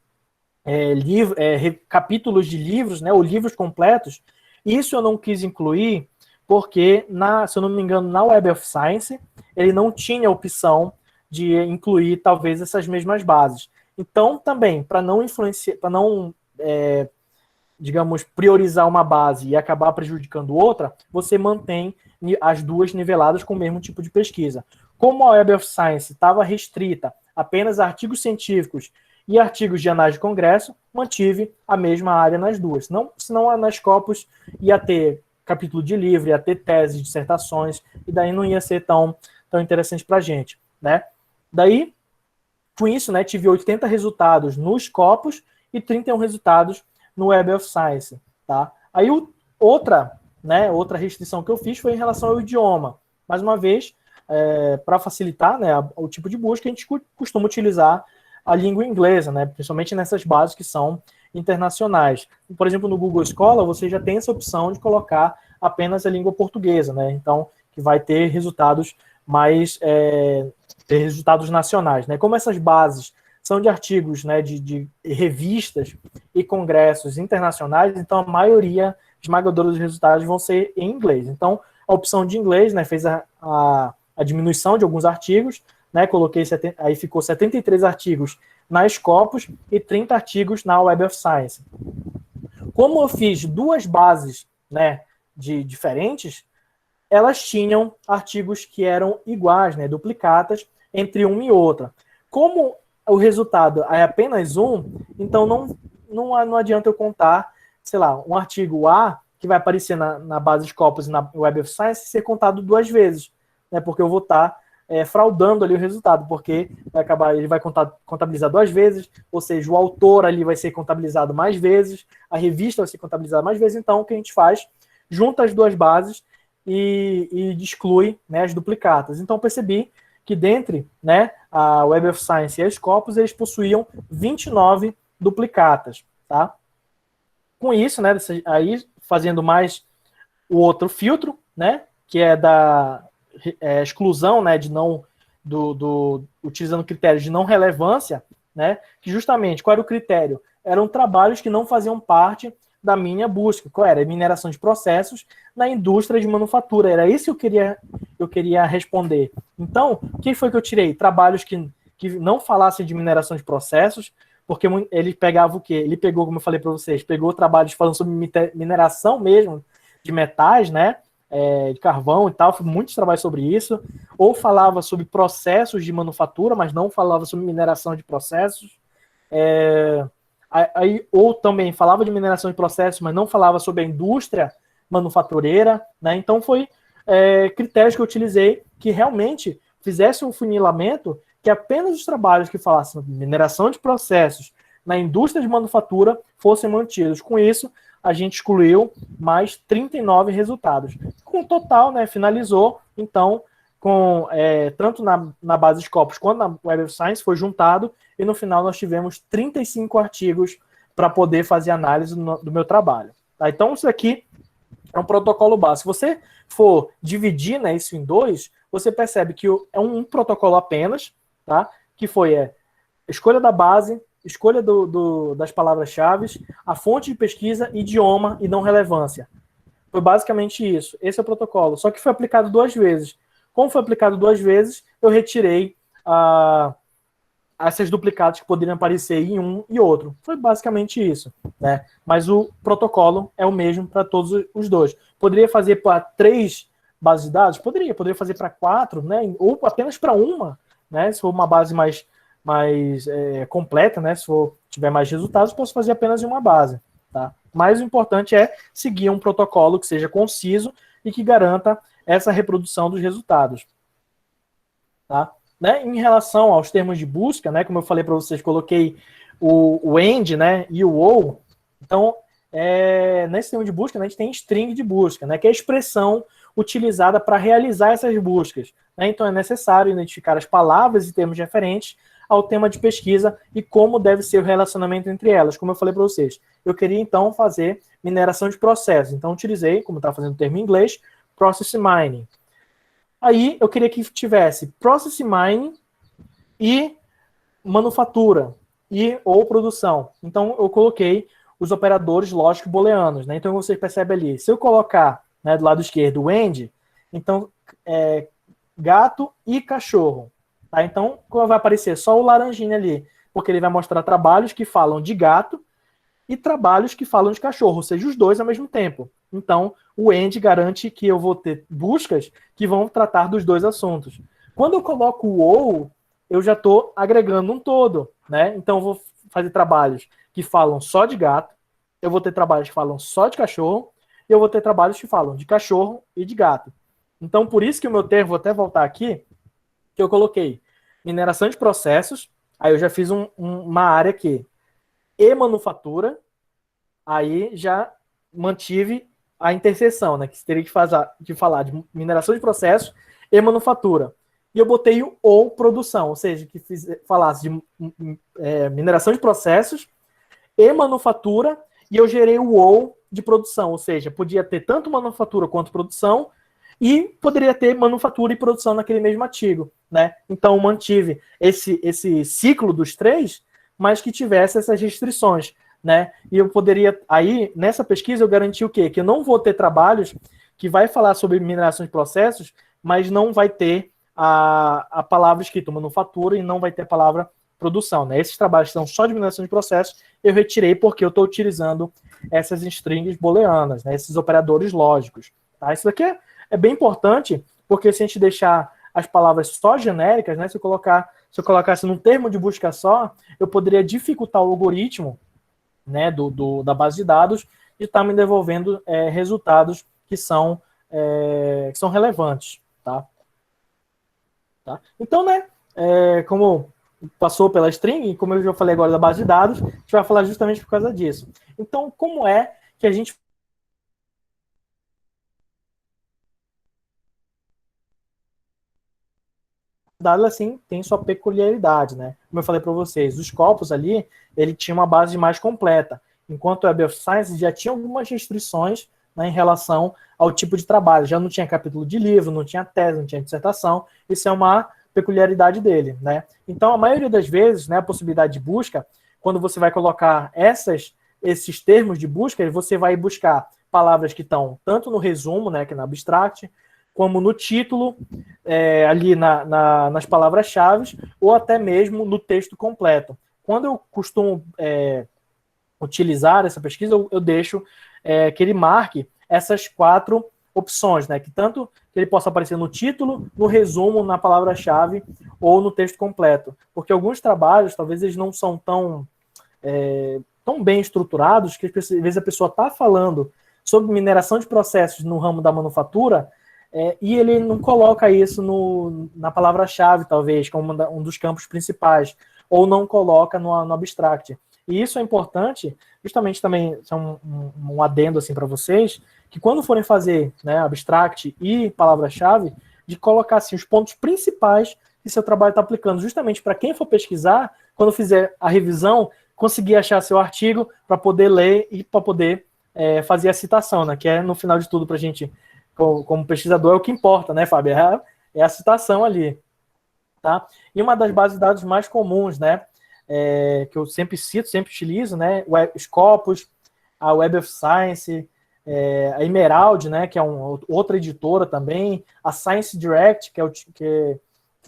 capítulos de livros, né, ou livros completos. Isso eu não quis incluir porque, se eu não me engano, na Web of Science, ele não tinha a opção de incluir, talvez, essas mesmas bases. Então, também, para não influenciar, para não, digamos, priorizar uma base e acabar prejudicando outra, você mantém as duas niveladas com o mesmo tipo de pesquisa. Como a Web of Science estava restrita apenas a artigos científicos e artigos de análise de congresso, mantive a mesma área nas duas. Senão nas Scopus ia ter capítulo de livro, ia ter teses, dissertações, e daí não ia ser tão interessante para a gente. Né? Daí, com isso, né, tive 80 resultados nos Scopus e 31 resultados no Web of Science. Tá? Aí outra restrição que eu fiz foi em relação ao idioma. Mais uma vez, para facilitar, né, o tipo de busca, a gente costuma utilizar a língua inglesa, né, principalmente nessas bases que são internacionais. Por exemplo, no Google Scholar, você já tem essa opção de colocar apenas a língua portuguesa, né, então, que vai ter resultados resultados nacionais. Né. Como essas bases são de artigos, né, de revistas e congressos internacionais, então a maioria esmagadora dos resultados vão ser em inglês. Então, a opção de inglês, né, fez a diminuição de alguns artigos, né, aí ficou 73 artigos na Scopus e 30 artigos na Web of Science. Como eu fiz duas bases, né, diferentes, elas tinham artigos que eram iguais, né, duplicatas, entre uma e outra. Como o resultado é apenas um, então não adianta eu contar, sei lá, um artigo A que vai aparecer na base Scopus e na Web of Science ser contado duas vezes, né, porque eu vou estar fraudando ali o resultado, porque ele vai contabilizar duas vezes, ou seja, o autor ali vai ser contabilizado mais vezes, a revista vai ser contabilizada mais vezes, então o que a gente faz? Junta as duas bases e exclui, né, as duplicatas. Então percebi que dentre, né, a Web of Science e a Scopus, eles possuíam 29 duplicatas. Tá? Com isso, né, aí fazendo mais o outro filtro, né, que é da exclusão, né, de não utilizando critérios de não relevância, né, que justamente qual era o critério? Eram trabalhos que não faziam parte da minha busca. Qual era? Mineração de processos na indústria de manufatura. Era isso que eu queria responder. Então, o que foi que eu tirei? Trabalhos que não falassem de mineração de processos, porque ele pegava o quê? Ele pegou, como eu falei para vocês, pegou trabalhos falando sobre mineração mesmo, de metais, né? De carvão e tal, muitos trabalhos sobre isso, ou falava sobre processos de manufatura, mas não falava sobre mineração de processos, ou também falava de mineração de processos, mas não falava sobre a indústria manufatureira, né? Então foi critérios que eu utilizei que realmente fizesse um funilamento que apenas os trabalhos que falassem de mineração de processos na indústria de manufatura fossem mantidos. Com isso, a gente excluiu mais 39 resultados. Com o total, né, finalizou, então, tanto na base Scopus quanto na Web of Science foi juntado, e no final nós tivemos 35 artigos para poder fazer análise do meu trabalho. Tá? Então, isso aqui é um protocolo básico. Se você for dividir, né, isso em dois, você percebe que é um protocolo apenas, tá? Que foi escolha da base, escolha das palavras-chave, a fonte de pesquisa, idioma e não relevância. Foi basicamente isso. Esse é o protocolo. Só que foi aplicado 2 vezes. Como foi aplicado 2 vezes, eu retirei esses duplicados que poderiam aparecer em um e outro. Foi basicamente isso, né? Mas o protocolo é o mesmo para todos os dois. Poderia fazer para 3 bases de dados? Poderia fazer para 4, né? Ou apenas para uma, né? Se for uma base mais completa, né? Se tiver mais resultados, posso fazer apenas em uma base, tá? Mas o importante é seguir um protocolo que seja conciso e que garanta essa reprodução dos resultados, tá? Né? Em relação aos termos de busca, né? Como eu falei para vocês, coloquei o AND, né? E o OU. Então, nesse termo de busca, né, a gente tem string de busca, né? Que é a expressão utilizada para realizar essas buscas, né? Então, é necessário identificar as palavras e termos referentes ao tema de pesquisa e como deve ser o relacionamento entre elas, como eu falei para vocês. Eu queria, então, fazer mineração de processos. Então, utilizei, como está fazendo o termo em inglês, Process Mining. Aí, eu queria que tivesse Process Mining e manufatura ou produção. Então, eu coloquei os operadores lógicos booleanos, né? Então, você percebe ali, se eu colocar, né, do lado esquerdo o AND, então, gato e cachorro. Tá? Então, vai aparecer só o laranjinha ali, porque ele vai mostrar trabalhos que falam de gato e trabalhos que falam de cachorro, ou seja, os dois ao mesmo tempo. Então, o AND garante que eu vou ter buscas que vão tratar dos dois assuntos. Quando eu coloco o OU, eu já estou agregando um todo, né? Então, eu vou fazer trabalhos que falam só de gato, eu vou ter trabalhos que falam só de cachorro, e eu vou ter trabalhos que falam de cachorro e de gato. Então, por isso que o meu termo, vou até voltar aqui, que eu coloquei mineração de processos, aí eu já fiz uma área aqui, e manufatura, aí já mantive a interseção, né, que teria que falar de mineração de processos e manufatura. E eu botei o ou produção, ou seja, que falasse de mineração de processos e manufatura, e eu gerei o ou de produção, ou seja, podia ter tanto manufatura quanto produção, e poderia ter manufatura e produção naquele mesmo artigo, né? Então, mantive esse ciclo dos 3, mas que tivesse essas restrições, né? E eu poderia, aí, nessa pesquisa, eu garanti o quê? Que eu não vou ter trabalhos que vai falar sobre mineração de processos, mas não vai ter a palavra escrita manufatura e não vai ter a palavra produção, né? Esses trabalhos são só de mineração de processos, eu retirei porque eu estou utilizando essas strings booleanas, né? Esses operadores lógicos, tá? Isso daqui é bem importante, porque se a gente deixar as palavras só genéricas, né? Se eu colocasse num termo de busca só, eu poderia dificultar o algoritmo, né, da base de dados e estar me devolvendo resultados que são relevantes, tá? Então, né, como passou pela string, como eu já falei agora da base de dados, a gente vai falar justamente por causa disso. Então, como é que a gente dado assim tem sua peculiaridade, né? Como eu falei para vocês, os Scopus ali, ele tinha uma base mais completa, enquanto o Web of Science já tinha algumas restrições, né, em relação ao tipo de trabalho, já não tinha capítulo de livro, não tinha tese, não tinha dissertação, isso é uma peculiaridade dele, né? Então, a maioria das vezes, né, a possibilidade de busca, quando você vai colocar essas esses termos de busca, você vai buscar palavras que estão tanto no resumo, né, que é na abstract, como no título, ali nas palavras-chave, ou até mesmo no texto completo. Quando eu costumo utilizar essa pesquisa, eu deixo que ele marque essas 4 opções, né? Que tanto que ele possa aparecer no título, no resumo, na palavra-chave ou no texto completo. Porque alguns trabalhos, talvez eles não são tão bem estruturados que às vezes a pessoa está falando sobre mineração de processos no ramo da manufatura e ele não coloca isso na palavra-chave, talvez, como um dos campos principais, ou não coloca no abstract. E isso é importante, justamente também, é um adendo assim, para vocês, que quando forem fazer, né, abstract e palavra-chave, de colocar assim, os pontos principais que seu trabalho está aplicando, justamente para quem for pesquisar, quando fizer a revisão, conseguir achar seu artigo para poder ler e para poder fazer a citação, né, que é, no final de tudo, para a gente, como pesquisador, é o que importa, né, Fábio? É a citação ali. Tá? E uma das bases de dados mais comuns, né, que eu sempre cito, sempre utilizo, né, o Scopus, a Web of Science, a Emerald, né, que é outra editora também, a Science Direct, que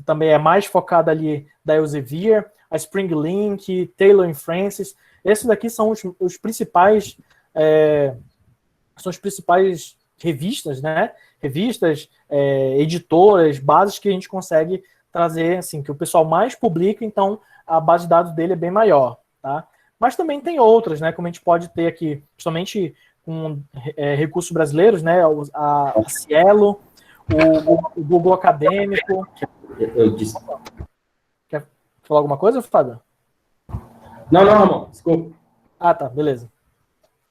também é mais focada ali da Elsevier, a Spring Link, Taylor & Francis. Esses daqui são os principais revistas, né, editoras, bases que a gente consegue trazer, assim, que o pessoal mais publica, então a base de dados dele é bem maior, tá? Mas também tem outras, né, como a gente pode ter aqui, principalmente com recursos brasileiros, né, a Cielo, o Google Acadêmico. Eu disse. Quer falar alguma coisa, Fábio? Não, Ramon, desculpa. Ah, tá, beleza.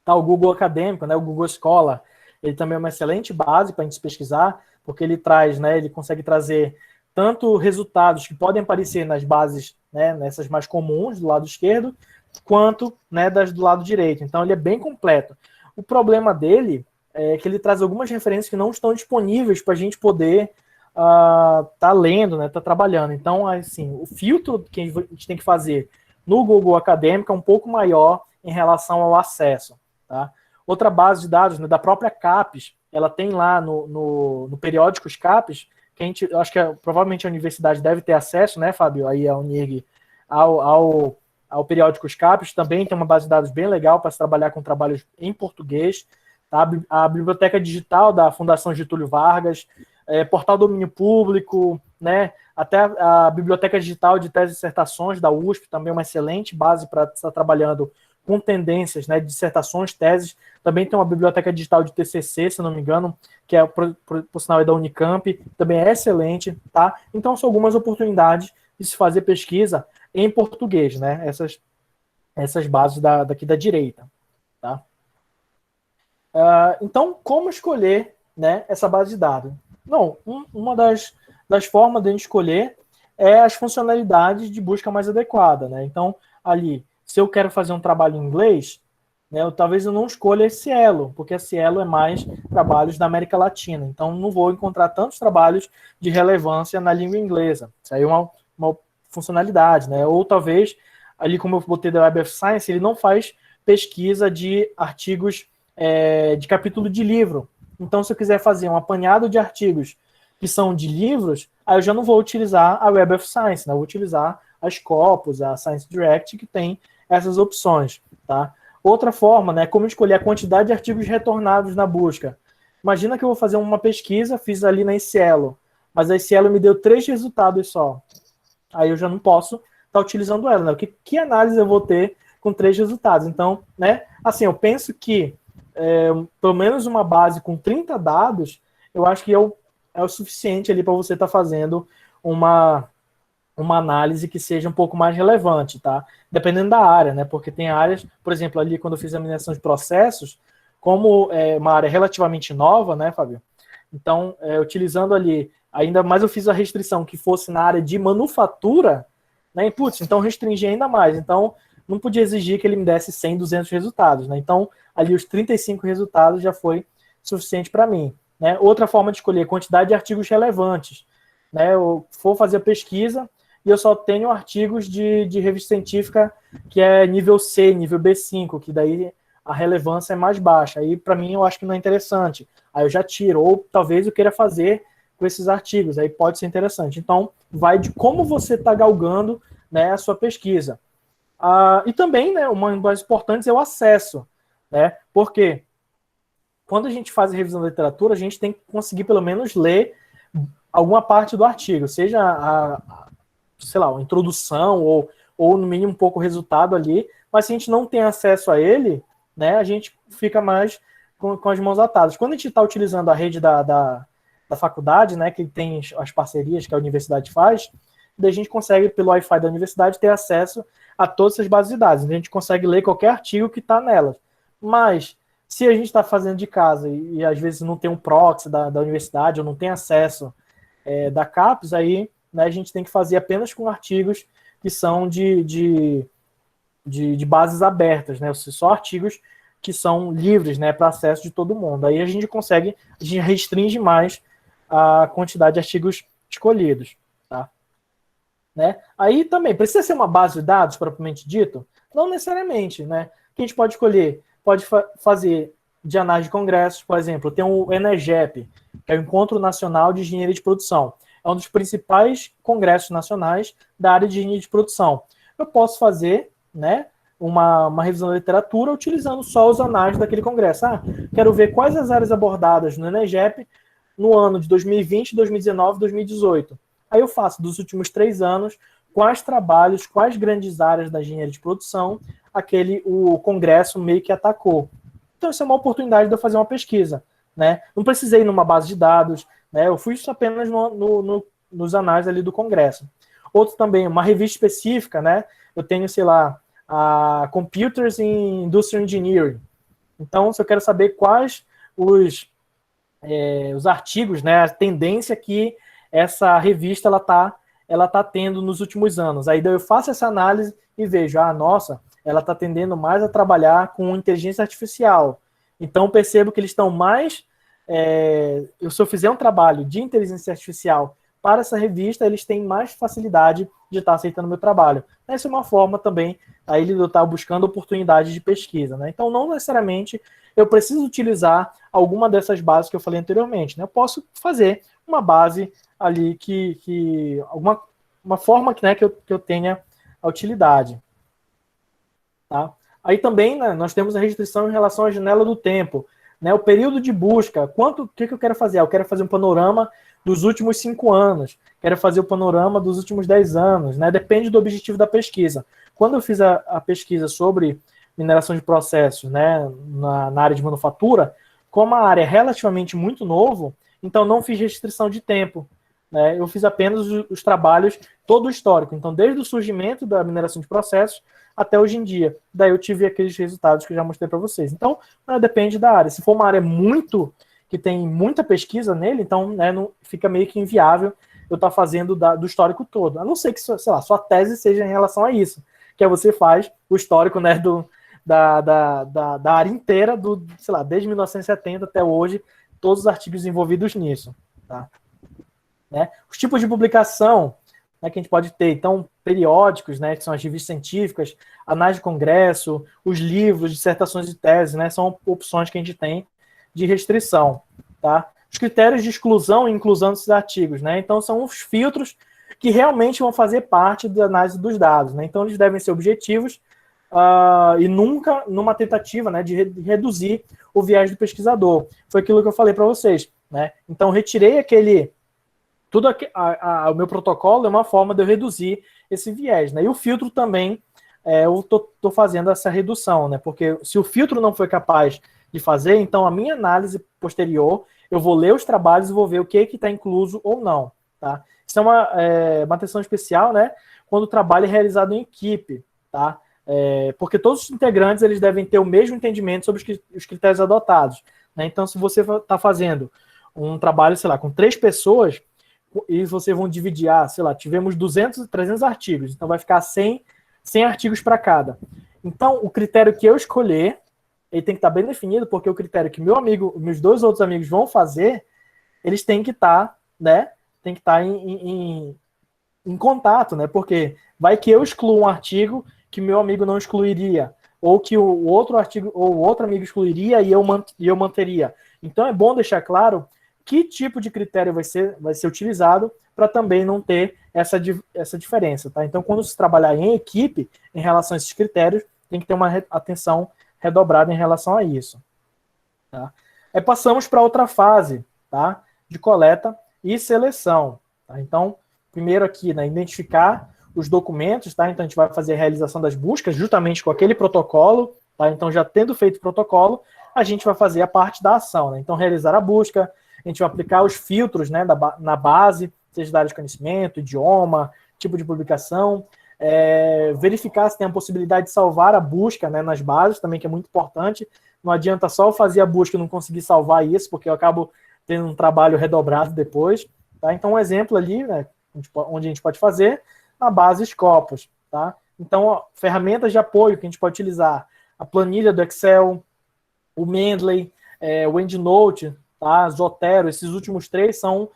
Tá, o Google Acadêmico, né, o Google Scholar, ele também é uma excelente base para a gente pesquisar, porque ele traz, né, ele consegue trazer tanto resultados que podem aparecer nas bases, né, nessas mais comuns do lado esquerdo, quanto, né, das do lado direito. Então ele é bem completo. O problema dele é que ele traz algumas referências que não estão disponíveis para a gente poder tá lendo, né, tá trabalhando. Então, assim, o filtro que a gente tem que fazer no Google Acadêmico é um pouco maior em relação ao acesso, tá? Outra base de dados, né, da própria CAPES, ela tem lá no Periódicos CAPES, que eu acho que provavelmente a universidade deve ter acesso, né, Fábio, aí a Unirg, ao Periódicos CAPES, também tem uma base de dados bem legal para se trabalhar com trabalhos em português, tá? A biblioteca digital da Fundação Getúlio Vargas, portal domínio público, né, até a biblioteca digital de teses e dissertações da USP, também é uma excelente base para estar trabalhando com tendências, né, dissertações, teses. Também tem uma biblioteca digital de TCC, se não me engano, que por sinal é da Unicamp, também é excelente, tá? Então são algumas oportunidades de se fazer pesquisa em português, né? Essas bases daqui da direita, tá? Então, como escolher, né, essa base de dados? Não, uma das formas de a gente escolher é as funcionalidades de busca mais adequada, né? Então, ali, se eu quero fazer um trabalho em inglês, né, talvez eu não escolha a Cielo, porque a Cielo é mais trabalhos da América Latina. Então, não vou encontrar tantos trabalhos de relevância na língua inglesa. Isso aí é uma funcionalidade, né? Ou talvez, ali como eu botei da Web of Science, ele não faz pesquisa de artigos de capítulo de livro. Então, se eu quiser fazer um apanhado de artigos que são de livros, aí eu já não vou utilizar a Web of Science, né? Eu vou utilizar a Scopus, a Science Direct, que tem essas opções, tá? Outra forma, né, como escolher a quantidade de artigos retornados na busca. Imagina que eu vou fazer uma pesquisa, fiz ali na Cielo, mas a Cielo me deu 3 resultados só. Aí eu já não posso estar utilizando ela, né? Que análise eu vou ter com 3 resultados? Então, né, assim, eu penso que pelo menos uma base com 30 dados, eu acho que é o suficiente ali para você estar fazendo uma análise que seja um pouco mais relevante, tá? Dependendo da área, né? Porque tem áreas, por exemplo, ali quando eu fiz a mineração de processos, como é uma área relativamente nova, né, Fábio? Então, utilizando ali, ainda mais eu fiz a restrição que fosse na área de manufatura, né? E, putz, então restringi ainda mais. Então, não podia exigir que ele me desse 100, 200 resultados, né? Então, ali os 35 resultados já foi suficiente para mim, né? Outra forma de escolher quantidade de artigos relevantes, né? Eu for fazer a pesquisa, e eu só tenho artigos de revista científica que é nível C, nível B5, que daí a relevância é mais baixa. Aí, para mim, eu acho que não é interessante. Aí eu já tiro. Ou talvez eu queira fazer com esses artigos. Aí pode ser interessante. Então, vai de como você está galgando, né, a sua pesquisa. E também, né, uma das mais importantes é o acesso. Né? Porque quando a gente faz a revisão da literatura, a gente tem que conseguir pelo menos ler alguma parte do artigo. Seja sei lá, uma introdução ou no mínimo um pouco o resultado ali. Mas se a gente não tem acesso a ele, né, a gente fica mais com as mãos atadas. Quando a gente está utilizando a rede da faculdade, né, que tem as parcerias que a universidade faz, daí a gente consegue, pelo Wi-Fi da universidade, ter acesso a todas essas bases de dados. A gente consegue ler qualquer artigo que está nelas. Mas, se a gente está fazendo de casa e às vezes não tem um proxy da universidade ou não tem acesso da CAPES, aí, né, a gente tem que fazer apenas com artigos que são de bases abertas, né? Só artigos que são livres, né, para acesso de todo mundo. Aí a gente restringe mais a quantidade de artigos escolhidos, tá? Né? Aí também, precisa ser uma base de dados, propriamente dito? Não necessariamente, né? O que a gente pode escolher? Pode fazer de análise de congressos, por exemplo, tem o ENERGEP, que é o Encontro Nacional de Engenharia de Produção. É um dos principais congressos nacionais da área de engenharia de produção. Eu posso fazer, né, uma revisão da literatura utilizando só os análises daquele congresso. Quero ver quais as áreas abordadas no ENERGEP no ano de 2020, 2019, 2018. Aí eu faço dos últimos 3 anos quais trabalhos, quais grandes áreas da engenharia de produção o congresso meio que atacou. Então isso é uma oportunidade de eu fazer uma pesquisa, né? Não precisei ir numa base de dados, né? Eu fui apenas nos análises ali do congresso. Outro também, uma revista específica, né? Eu tenho, sei lá, a Computers in Industrial Engineering. Então, se eu quero saber quais os artigos, né, a tendência que essa revista ela tá tendo nos últimos anos. Aí eu faço essa análise e vejo, nossa, ela está tendendo mais a trabalhar com inteligência artificial. Então, percebo que eles estão mais... se eu fizer um trabalho de inteligência artificial para essa revista, eles têm mais facilidade de estar aceitando meu trabalho. Essa é uma forma também aí de eu estar buscando oportunidades de pesquisa, né? Então, não necessariamente eu preciso utilizar alguma dessas bases que eu falei anteriormente, né? Eu posso fazer uma base ali uma forma né, que eu tenha a utilidade. Tá? Aí também, né, nós temos a restrição em relação à janela do tempo. Né, o período de busca, o que eu quero fazer? Eu quero fazer um panorama dos últimos 5 anos, quero fazer o panorama dos últimos 10 anos, né? Depende do objetivo da pesquisa. Quando eu fiz a pesquisa sobre mineração de processos, né, na área de manufatura, como a área é relativamente muito novo, então não fiz restrição de tempo. Né? Eu fiz apenas os trabalhos, todo o histórico. Então, desde o surgimento da mineração de processos até hoje em dia. Daí eu tive aqueles resultados que eu já mostrei para vocês. Então, depende da área. Se for uma área que tem muita pesquisa nele, então não, fica meio que inviável eu estar fazendo do histórico todo. A não ser que, sei lá, sua tese seja em relação a isso, que você faz o histórico, né, da área inteira, sei lá, desde 1970 até hoje, todos os artigos envolvidos nisso. Tá? Né? Os tipos de publicação, né, que a gente pode ter, então, periódicos, né, que são as revistas científicas, análise de congresso, os livros, dissertações e teses, né, são opções que a gente tem de restrição. Tá? Os critérios de exclusão e inclusão desses artigos, né, então são os filtros que realmente vão fazer parte da análise dos dados. Né? Então, eles devem ser objetivos e nunca numa tentativa, né, de reduzir o viés do pesquisador. Foi aquilo que eu falei para vocês. Né? Então, retirei o meu protocolo é uma forma de eu reduzir esse viés. Né? E o filtro também, eu estou fazendo essa redução, né? Porque se o filtro não foi capaz de fazer, então a minha análise posterior, eu vou ler os trabalhos e vou ver o que está incluso ou não. Tá? Isso é uma atenção especial, né? Quando o trabalho é realizado em equipe. Tá? Porque todos os integrantes eles devem ter o mesmo entendimento sobre os critérios adotados. Né? Então, se você está fazendo um trabalho, sei lá, com 3 pessoas, e vocês vão dividir, sei lá, tivemos 200, 300 artigos, então vai ficar 100 artigos para cada. Então, o critério que eu escolher, ele tem que estar bem definido, porque o critério que meus 2 outros amigos vão fazer, eles têm que estar, né, tem que estar em contato, né? Porque vai que eu excluo um artigo que meu amigo não excluiria, ou que o outro artigo ou o outro amigo excluiria e eu manteria. Então é bom deixar claro que tipo de critério vai ser utilizado para também não ter essa diferença, tá? Então, quando se trabalhar em equipe, em relação a esses critérios, tem que ter uma atenção redobrada em relação a isso. Tá? Aí passamos para outra fase, tá? De coleta e seleção. Tá? Então, primeiro aqui, né, identificar os documentos, tá? Então a gente vai fazer a realização das buscas justamente com aquele protocolo, tá? Então, já tendo feito o protocolo, a gente vai fazer a parte da ação, né? Então, realizar a busca, a gente vai aplicar os filtros, né, na base, seja da área de conhecimento, idioma, tipo de publicação, verificar se tem a possibilidade de salvar a busca, né, nas bases, também, que é muito importante. Não adianta só eu fazer a busca e não conseguir salvar isso, porque eu acabo tendo um trabalho redobrado depois. Tá? Então, um exemplo ali, né, onde a gente pode fazer, na base Scopus. Tá? Então, ó, ferramentas de apoio que a gente pode utilizar, a planilha do Excel, o Mendeley, o EndNote, tá? Zotero, esses últimos três são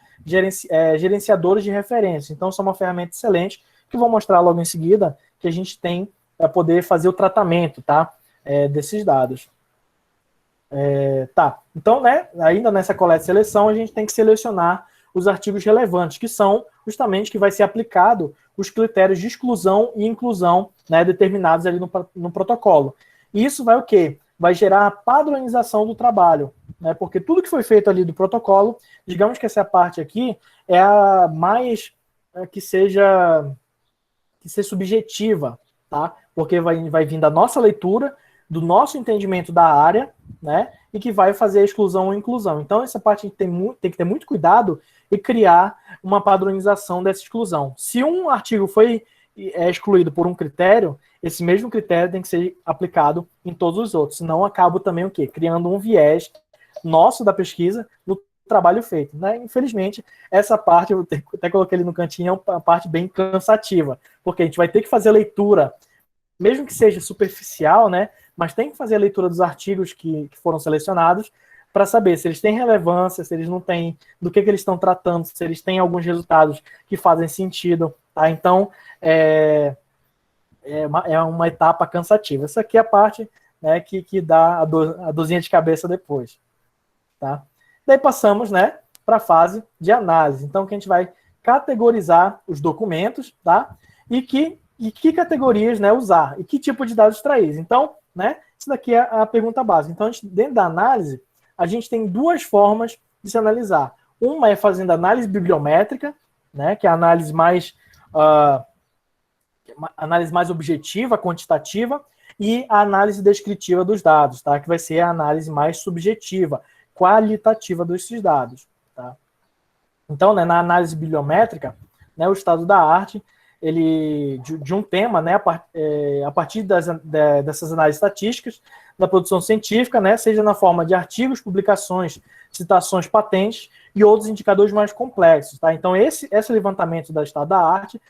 gerenciadores de referência. Então, são uma ferramenta excelente, que vou mostrar logo em seguida, que a gente tem para poder fazer o tratamento, tá? Desses dados. Tá. Então, né, ainda nessa coleta e seleção, a gente tem que selecionar os artigos relevantes, que são justamente que vai ser aplicado os critérios de exclusão e inclusão, né, determinados ali no protocolo. E isso vai o quê? Vai gerar a padronização do trabalho, né? Porque tudo que foi feito ali do protocolo, digamos que essa parte aqui é a mais que seja subjetiva, tá? Porque vai vir da nossa leitura, do nosso entendimento da área, né? E que vai fazer a exclusão ou inclusão. Então, essa parte tem que ter muito cuidado e criar uma padronização dessa exclusão. Se um artigo foi excluído por um critério, esse mesmo critério tem que ser aplicado em todos os outros. Senão, acabo também o quê? Criando um viés nosso da pesquisa no trabalho feito, né? Infelizmente, essa parte, eu até coloquei ali no cantinho, é uma parte bem cansativa, porque a gente vai ter que fazer a leitura, mesmo que seja superficial, né? Mas tem que fazer a leitura dos artigos que foram selecionados para saber se eles têm relevância, se eles não têm, do que eles estão tratando, se eles têm alguns resultados que fazem sentido, tá? Então, é uma etapa cansativa. Essa aqui é a parte, né, que dá a dorzinha de cabeça depois, tá? Daí passamos, né, para a fase de análise. Então, que a gente vai categorizar os documentos, tá? E que categorias, né, usar, e que tipo de dados extrair. Então, né, isso daqui é a pergunta básica. Então, dentro da análise, a gente tem duas formas de se analisar. Uma é fazendo análise bibliométrica, né, que é a análise mais objetiva, quantitativa, e a análise descritiva dos dados, tá, que vai ser a análise mais subjetiva, qualitativa desses dados. Tá? Então, né, na análise bibliométrica, né, o estado da arte, ele, de um tema, né, a partir dessas análises estatísticas da produção científica, né, seja na forma de artigos, publicações, citações, patentes e outros indicadores mais complexos. Tá? Então, esse levantamento do estado da arte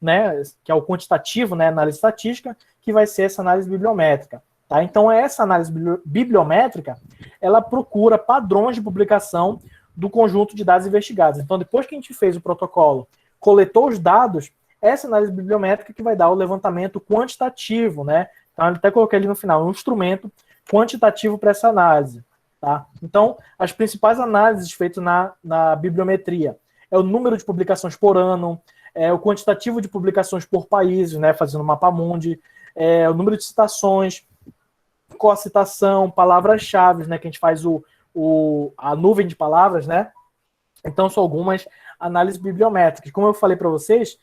né, que é o quantitativo, né, análise estatística, que vai ser essa análise bibliométrica. Tá? Então, essa análise bibliométrica, ela procura padrões de publicação do conjunto de dados investigados. Então, depois que a gente fez o protocolo, coletou os dados, essa análise bibliométrica que vai dar o levantamento quantitativo, né? Então, eu até coloquei ali no final, um instrumento quantitativo para essa análise. Tá? Então, as principais análises feitas na bibliometria é o número de publicações por ano, o quantitativo de publicações por países, né? Fazendo o mapa-mundi, o número de citações, co-citação, palavras-chave, né? Que a gente faz a nuvem de palavras, né? Então, são algumas análises bibliométricas. Como eu falei para vocês,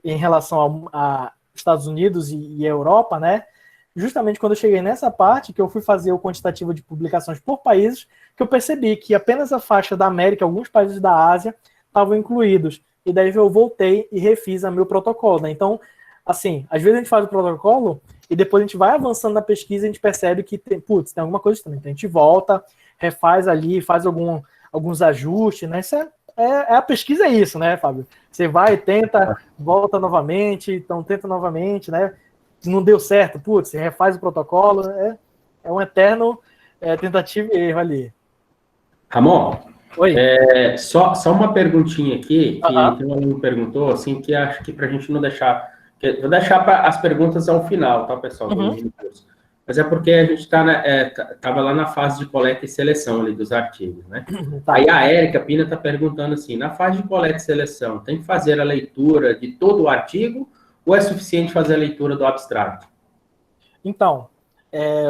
em relação a Estados Unidos e Europa, né? Justamente quando eu cheguei nessa parte, que eu fui fazer o quantitativo de publicações por países, que eu percebi que apenas a faixa da América, alguns países da Ásia, estavam incluídos. E daí eu voltei e refiz o meu protocolo, né? Então, assim, às vezes a gente faz o protocolo e depois a gente vai avançando na pesquisa e a gente percebe que tem alguma coisa estranha. Então a gente volta, refaz ali, faz alguns ajustes, né? Isso a pesquisa é isso, né, Fábio? Você vai, tenta, volta novamente, então tenta novamente, né? Se não deu certo, você refaz o protocolo, é um eterno tentativa e erro ali. Ramon, Oi. Só uma perguntinha aqui, que Aham. tem um aluno que perguntou, assim, que acho que para a gente não deixar... Vou deixar as perguntas ao final, tá, pessoal, do Uhum. mini curso. Mas é porque a gente estava lá na fase de coleta e seleção ali dos artigos, né? Tá. Aí a Érica Pina está perguntando assim, na fase de coleta e seleção, tem que fazer a leitura de todo o artigo ou é suficiente fazer a leitura do abstract? Então,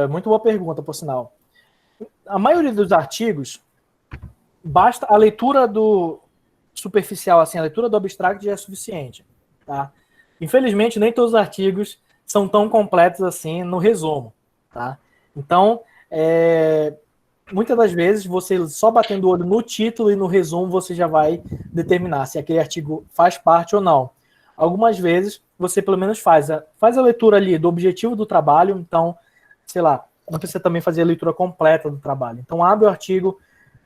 muito boa pergunta, por sinal. A maioria dos artigos, basta a leitura do superficial, assim, a leitura do abstract já é suficiente, tá? Infelizmente, nem todos os artigos são tão completos assim no resumo, tá? Então, muitas das vezes, você só batendo o olho no título e no resumo, você já vai determinar se aquele artigo faz parte ou não. Algumas vezes, você pelo menos faz a leitura ali do objetivo do trabalho, então, sei lá, não precisa também fazer a leitura completa do trabalho. Então, abre o artigo,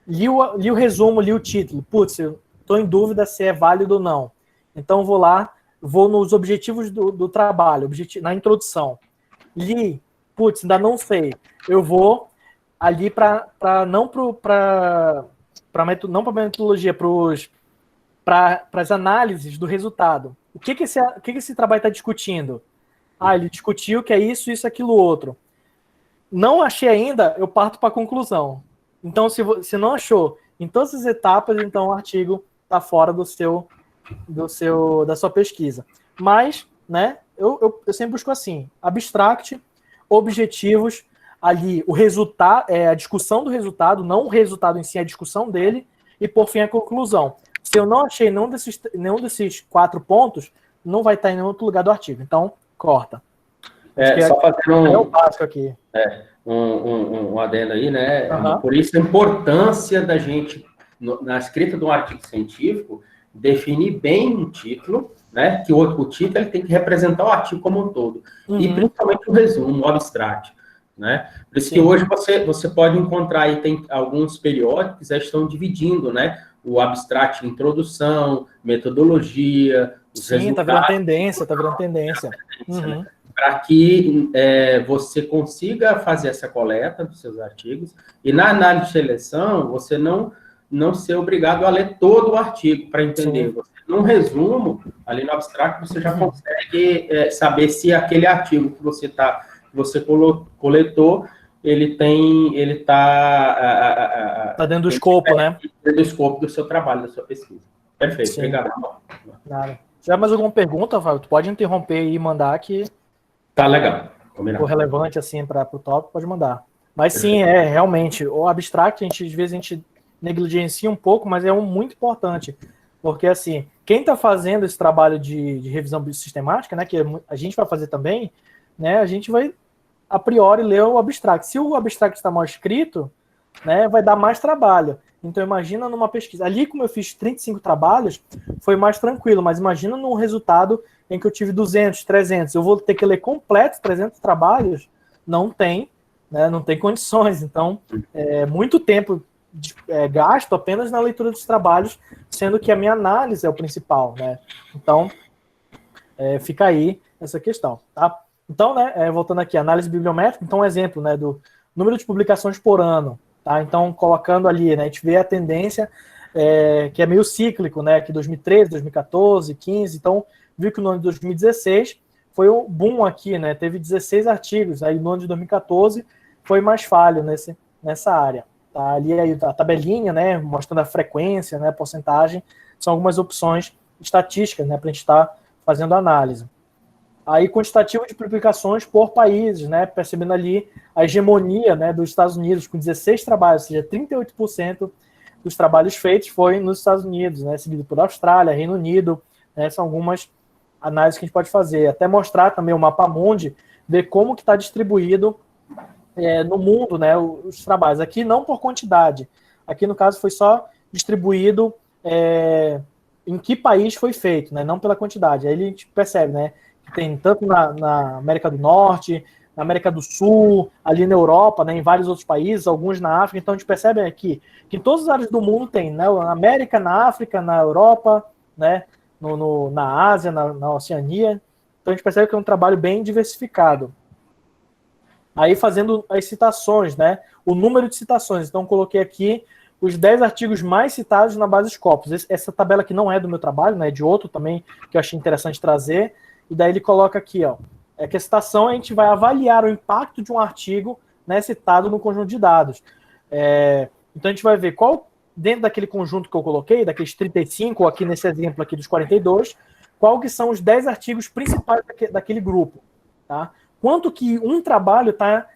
li o resumo, li o título. Putz, eu estou em dúvida se é válido ou não. Então, vou lá, vou nos objetivos do trabalho, na introdução. Li, putz, ainda não sei. Eu vou ali para não para metodologia, para as análises do resultado. O que esse trabalho está discutindo? Ele discutiu que é isso, aquilo, outro. Não achei ainda, eu parto para a conclusão. Então, se não achou em todas as etapas, então o artigo está fora da sua pesquisa. Mas, né, eu sempre busco assim, abstract, objetivos, ali o resultado, a discussão do resultado, não o resultado em si, a discussão dele, e por fim a conclusão. Se eu não achei nenhum desses 4 pontos, não vai estar em nenhum outro lugar do artigo. Então, corta. Só fazendo o básico aqui. Um adendo aí, né? Uhum. Por isso a importância da gente, na escrita de um artigo científico, definir bem um título, né? Que o título ele tem que representar o artigo como um todo. E principalmente o resumo, o abstract. Né? Por isso que hoje você pode encontrar aí, tem alguns periódicos que já estão dividindo, né? O abstract, introdução, metodologia, os resultados. Tá virando tendência. Né? Para que você consiga fazer essa coleta dos seus artigos e na análise de seleção, você não ser obrigado a ler todo o artigo para entender. Você, num resumo, ali no abstract, você já consegue saber se aquele artigo que você coletou, ele está dentro do escopo, né? Dentro do escopo do seu trabalho, da sua pesquisa. Perfeito, obrigado. Nada. Se tiver mais alguma pergunta, Fábio, tu pode interromper e mandar que tá legal. Combinado. For relevante assim para o tópico, pode mandar. Mas sim, realmente, o abstract, às vezes a gente negligencia um pouco, mas é muito importante. Porque, assim, quem está fazendo esse trabalho de revisão sistemática, né, que a gente vai fazer também, né, a gente vai, a priori, ler o abstract. Se o abstract está mal escrito, né, vai dar mais trabalho. Então, imagina numa pesquisa. Ali, como eu fiz 35 trabalhos, foi mais tranquilo, mas imagina num resultado em que eu tive 200, 300. Eu vou ter que ler completo 300 trabalhos? Não tem, né, não tem condições. Então, muito tempo gasto apenas na leitura dos trabalhos, sendo que a minha análise é o principal, né? Então, fica aí essa questão, tá? Então, né, voltando aqui, análise bibliométrica, então um exemplo, né, do número de publicações por ano, tá? Então, colocando ali, né, a gente vê a tendência que é meio cíclico, né, que 2013, 2014, 15, então, viu que no ano de 2016 foi um boom aqui, né, teve 16 artigos, aí no ano de 2014 foi mais falho nessa área. Tá, ali aí a tabelinha, né, mostrando a frequência, né, porcentagem, são algumas opções estatísticas, né, para a gente estar fazendo análise. Aí quantitativo de publicações por países, né, percebendo ali a hegemonia, né, dos Estados Unidos com 16 trabalhos, ou seja, 38% dos trabalhos feitos foi nos Estados Unidos, né, seguido por Austrália, Reino Unido, né, são algumas análises que a gente pode fazer, até mostrar também o mapa mundi, ver como que está distribuído no mundo, né, os trabalhos. Aqui não por quantidade. Aqui, no caso, foi só distribuído em que país foi feito, né, não pela quantidade. Aí a gente percebe, né, que tem tanto na América do Norte, na América do Sul, ali na Europa, né, em vários outros países, alguns na África. Então, a gente percebe aqui que em todas as áreas do mundo tem, né, na América, na África, na Europa, né, na Ásia, na Oceania. Então, a gente percebe que é um trabalho bem diversificado. Aí fazendo as citações, né? O número de citações. Então, coloquei aqui os 10 artigos mais citados na base Scopus. Essa tabela aqui não é do meu trabalho, né, é de outro também, que eu achei interessante trazer. E daí ele coloca aqui, ó, que a citação a gente vai avaliar o impacto de um artigo, né, citado no conjunto de dados. Então a gente vai ver qual, dentro daquele conjunto que eu coloquei, daqueles 35, ou aqui nesse exemplo aqui dos 42, qual que são os 10 artigos principais daquele grupo, tá? Quanto que um trabalho tá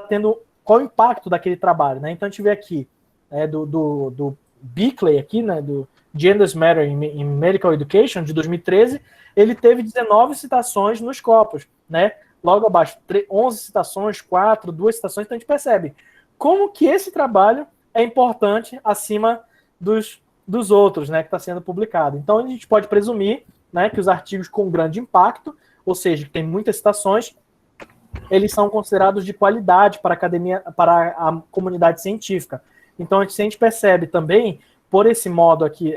tendo, qual o impacto daquele trabalho, né? Então a gente vê aqui, do Bickley aqui, né, do Genders Matter in Medical Education, de 2013, ele teve 19 citações nos Scopus, né? Logo abaixo, 11 citações, 2 citações, então a gente percebe como que esse trabalho é importante acima dos outros, né, que está sendo publicado. Então a gente pode presumir, né, que os artigos com grande impacto, ou seja, que tem muitas citações, eles são considerados de qualidade para a academia, para a comunidade científica. Então a gente percebe também, por esse modo aqui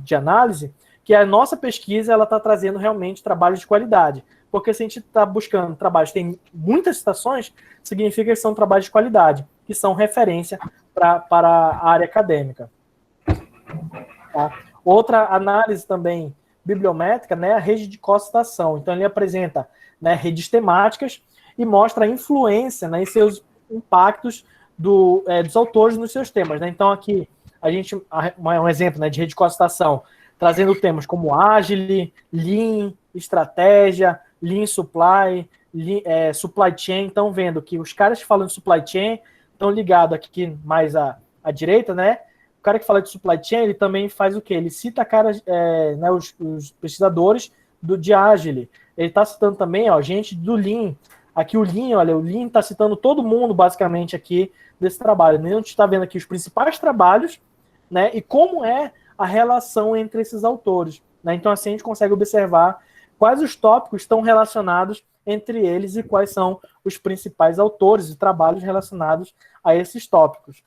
de análise, que a nossa pesquisa ela está trazendo realmente trabalhos de qualidade. Porque se a gente está buscando trabalhos que têm muitas citações, significa que são trabalhos de qualidade, que são referência para a área acadêmica. Tá? Outra análise também bibliométrica, né, a rede de cocitação. Então ele apresenta, né, redes temáticas e mostra a influência, né, e seus impactos dos autores nos seus temas. Né? Então aqui a gente um exemplo, né, de rede de cocitação, trazendo temas como Agile, Lean, estratégia, Lean Supply, Supply Chain. Então, vendo que os caras que falam de Supply Chain estão ligados aqui mais à direita, né? O cara que fala de Supply Chain, ele também faz o quê? Ele cita né, os pesquisadores de Agile. Ele está citando também, ó, gente do Lean. Aqui o Lean, olha, o Lean está citando todo mundo, basicamente, aqui desse trabalho. A gente está vendo aqui os principais trabalhos, né? E como é a relação entre esses autores. Né? Então, assim, a gente consegue observar quais os tópicos estão relacionados entre eles e quais são os principais autores e trabalhos relacionados a esses tópicos.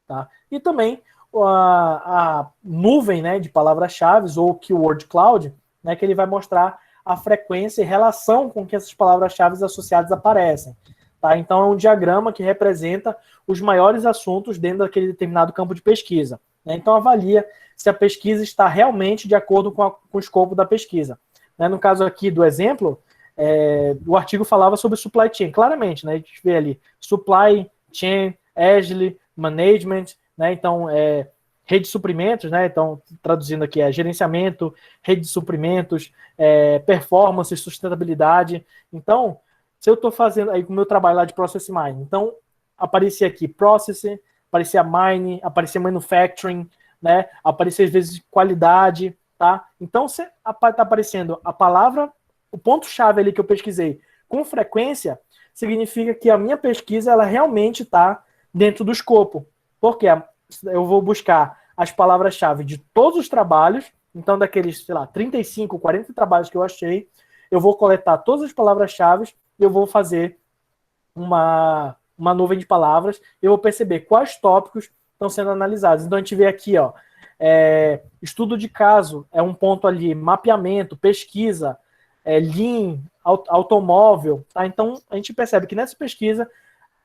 Tá? E também a nuvem, né, de palavras-chave, ou Keyword Cloud, né, que ele vai mostrar a frequência e relação com que essas palavras-chave associadas aparecem. Tá? Então, é um diagrama que representa os maiores assuntos dentro daquele determinado campo de pesquisa. Então, avalia se a pesquisa está realmente de acordo com o escopo da pesquisa. No caso aqui do exemplo, o artigo falava sobre supply chain, claramente, né? A gente vê ali supply chain, Agile, management, né? Então, rede de suprimentos, né? Então, traduzindo aqui, gerenciamento, rede de suprimentos, performance, sustentabilidade. Então, se eu estou fazendo aí com o meu trabalho lá de Process Mining, então, aparecia aqui Process, aparecia Mine, aparecia Manufacturing, né? Aparecia às vezes qualidade, tá? Então, se está aparecendo a palavra, o ponto-chave ali que eu pesquisei com frequência, significa que a minha pesquisa ela realmente está dentro do escopo. Porque eu vou buscar as palavras-chave de todos os trabalhos, então daqueles, sei lá, 35, 40 trabalhos que eu achei, eu vou coletar todas as palavras-chave e eu vou fazer uma nuvem de palavras, eu vou perceber quais tópicos estão sendo analisados. Então a gente vê aqui, ó, estudo de caso, é um ponto ali, mapeamento, pesquisa, Lean, automóvel, tá? Então a gente percebe que nessa pesquisa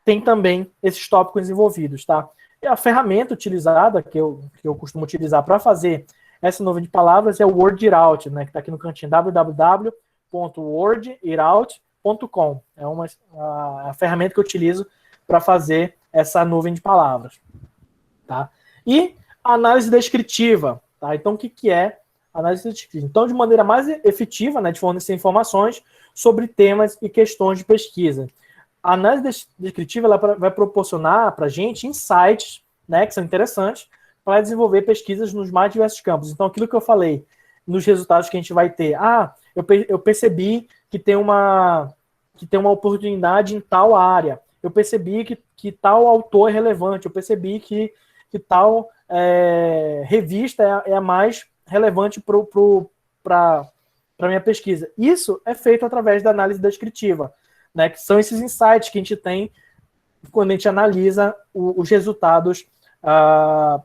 tem também esses tópicos envolvidos, tá? E a ferramenta utilizada, que eu costumo utilizar para fazer essa nuvem de palavras é o WordItout, né, que está aqui no cantinho, www.worditout.com. É a ferramenta que eu utilizo para fazer essa nuvem de palavras. Tá? E a análise descritiva. Tá? Então, o que é análise descritiva? Então, de maneira mais efetiva, né, de fornecer informações sobre temas e questões de pesquisa. A análise descritiva ela vai proporcionar para a gente insights, né, que são interessantes para desenvolver pesquisas nos mais diversos campos. Então, aquilo que eu falei nos resultados que a gente vai ter. Eu percebi que tem uma oportunidade em tal área. Eu percebi que tal autor é relevante. Eu percebi que tal revista é a mais relevante para a minha pesquisa. Isso é feito através da análise descritiva, né, que são esses insights que a gente tem quando a gente analisa os resultados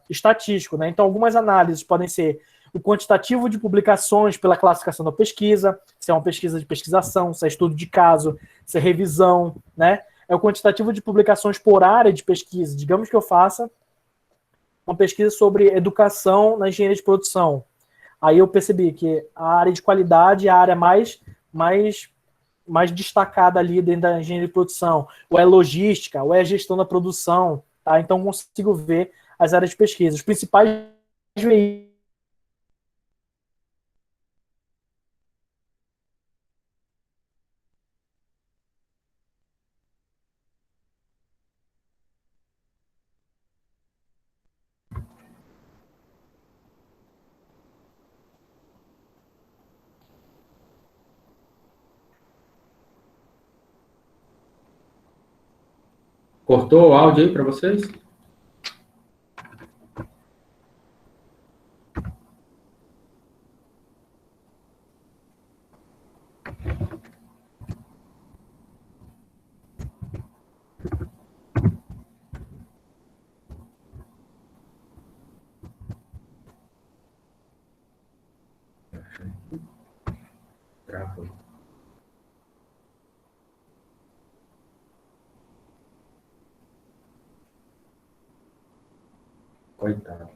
estatísticos. Né? Então, algumas análises podem ser o quantitativo de publicações pela classificação da pesquisa, se é uma pesquisa de pesquisação, se é estudo de caso, se é revisão, né? É o quantitativo de publicações por área de pesquisa. Digamos que eu faça uma pesquisa sobre educação na engenharia de produção. Aí eu percebi que a área de qualidade é a área mais destacada ali dentro da engenharia de produção, ou é logística, ou é gestão da produção, tá? Então consigo ver as áreas de pesquisa. Os principais veículos. Cortou o áudio aí para vocês? Travou. Coitado.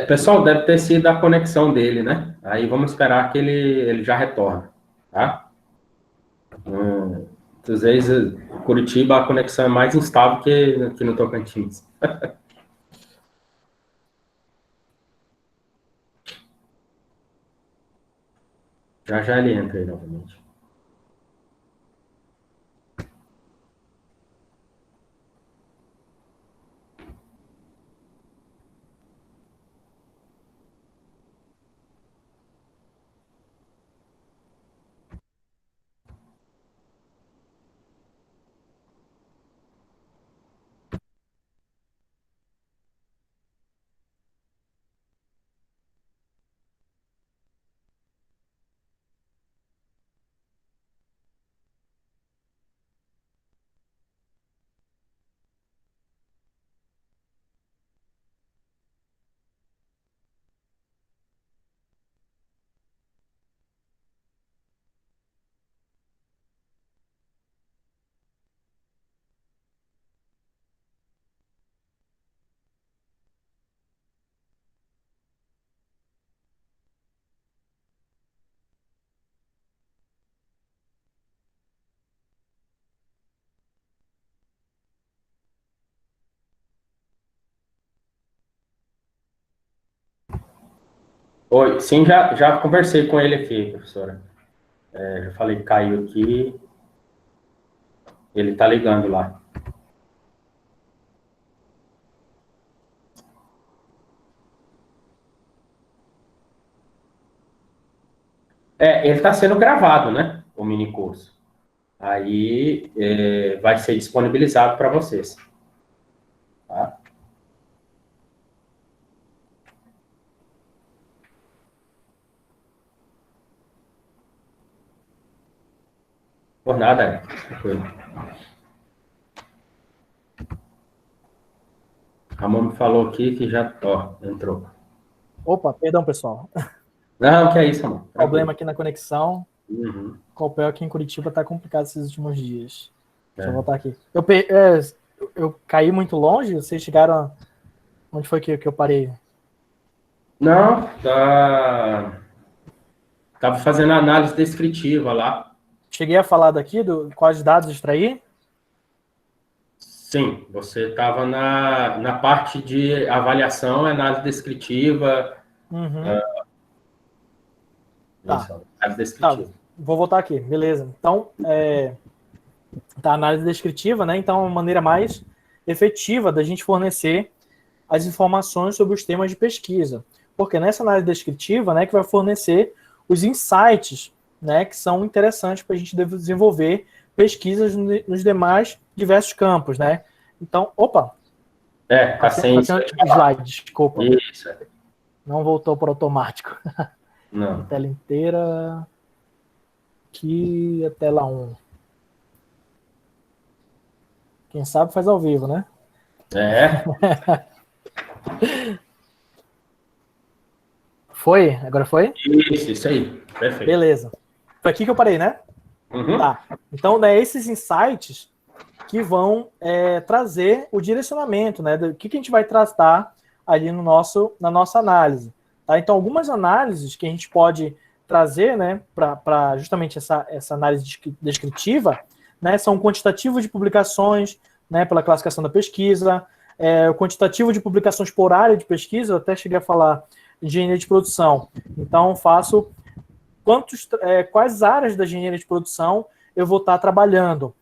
Pessoal, deve ter sido a conexão dele, né? Aí vamos esperar que ele já retorne, tá? Às vezes, Curitiba, a conexão é mais instável que no Tocantins. Já já ele entra aí novamente. Oi, sim, já conversei com ele aqui, professora. Já falei que caiu aqui, ele tá ligando lá. Ele está sendo gravado, né? O mini curso. Aí vai ser disponibilizado para vocês. Tá? Por nada, tranquilo. Ramon me falou aqui que já entrou. Opa, perdão, pessoal. Não, que é isso, Ramon. Problema aqui na conexão. Uhum. Copel aqui em Curitiba está complicado esses últimos dias. Deixa eu voltar aqui. Eu caí muito longe? Vocês chegaram a... Onde foi que eu parei? Não, tava fazendo análise descritiva lá. Cheguei a falar daqui quais dados extrair? Sim, você estava na parte de avaliação, análise descritiva. Uhum. Isso, análise descritiva. Tá, vou voltar aqui, beleza. Então, tá, análise descritiva, né? Então, é uma maneira mais efetiva da gente fornecer as informações sobre os temas de pesquisa. Porque nessa análise descritiva, né, que vai fornecer os insights, né, que são interessantes para a gente desenvolver pesquisas nos demais diversos campos, né? Então, opa! Tá sem slide, desculpa. Isso. Não voltou para o automático. Não. A tela inteira. Aqui, a tela 1. Quem sabe faz ao vivo, né? É. Foi? Agora foi? Isso aí. Perfeito. Beleza. Foi aqui que eu parei, né? Uhum. Tá. Então, né, esses insights que vão trazer o direcionamento, né? Do que a gente vai tratar ali no na nossa análise. Tá? Então, algumas análises que a gente pode trazer, né, para justamente essa análise descritiva, né, são o quantitativo de publicações, né, pela classificação da pesquisa, o quantitativo de publicações por área de pesquisa, eu até cheguei a falar de engenharia de produção. Então, faço quais áreas da engenharia de produção eu vou estar trabalhando.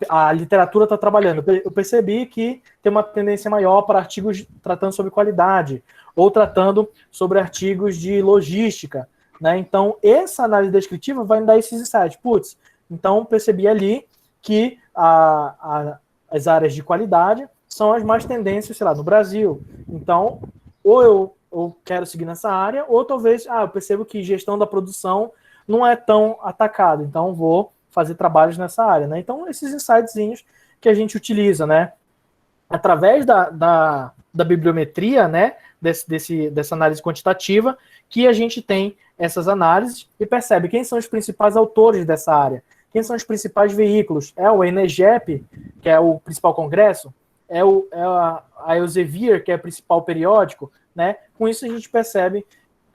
A literatura está trabalhando. Eu percebi que tem uma tendência maior para artigos tratando sobre qualidade, ou tratando sobre artigos de logística, né? Então, essa análise descritiva vai me dar esses insights. Putz, então percebi ali que as áreas de qualidade são as mais tendências, sei lá, no Brasil. Então, ou eu quero seguir nessa área, ou talvez, eu percebo que gestão da produção não é tão atacado, então vou fazer trabalhos nessa área, né? Então, esses insightzinhos que a gente utiliza, né? Através da bibliometria, né? Dessa análise quantitativa, que a gente tem essas análises e percebe quem são os principais autores dessa área, quem são os principais veículos. É o ENEGEP, que é o principal congresso, a Elsevier, que é o principal periódico, né? Com isso a gente percebe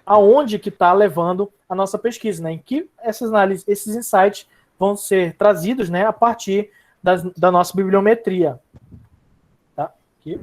aonde que está levando a nossa pesquisa, né? Em que essas análises, esses insights vão ser trazidos, né, a partir da nossa bibliometria. Tá? Aqui.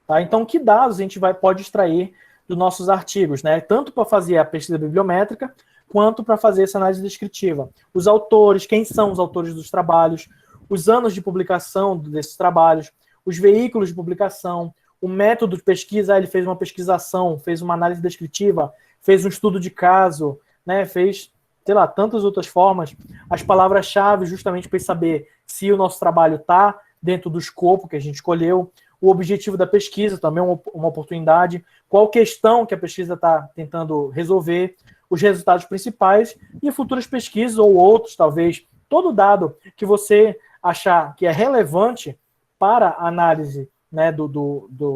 Tá? Então, que dados a gente pode extrair dos nossos artigos, né? Tanto para fazer a pesquisa bibliométrica, quanto para fazer essa análise descritiva. Os autores, quem são os autores dos trabalhos, os anos de publicação desses trabalhos, os veículos de publicação, o método de pesquisa, ele fez uma pesquisação, fez uma análise descritiva, fez um estudo de caso, né? Fez, sei lá, tantas outras formas, as palavras-chave justamente para saber se o nosso trabalho está dentro do escopo que a gente escolheu, o objetivo da pesquisa também é uma oportunidade, qual questão que a pesquisa está tentando resolver, os resultados principais e futuras pesquisas ou outros, talvez, todo dado que você achar que é relevante para a análise, né,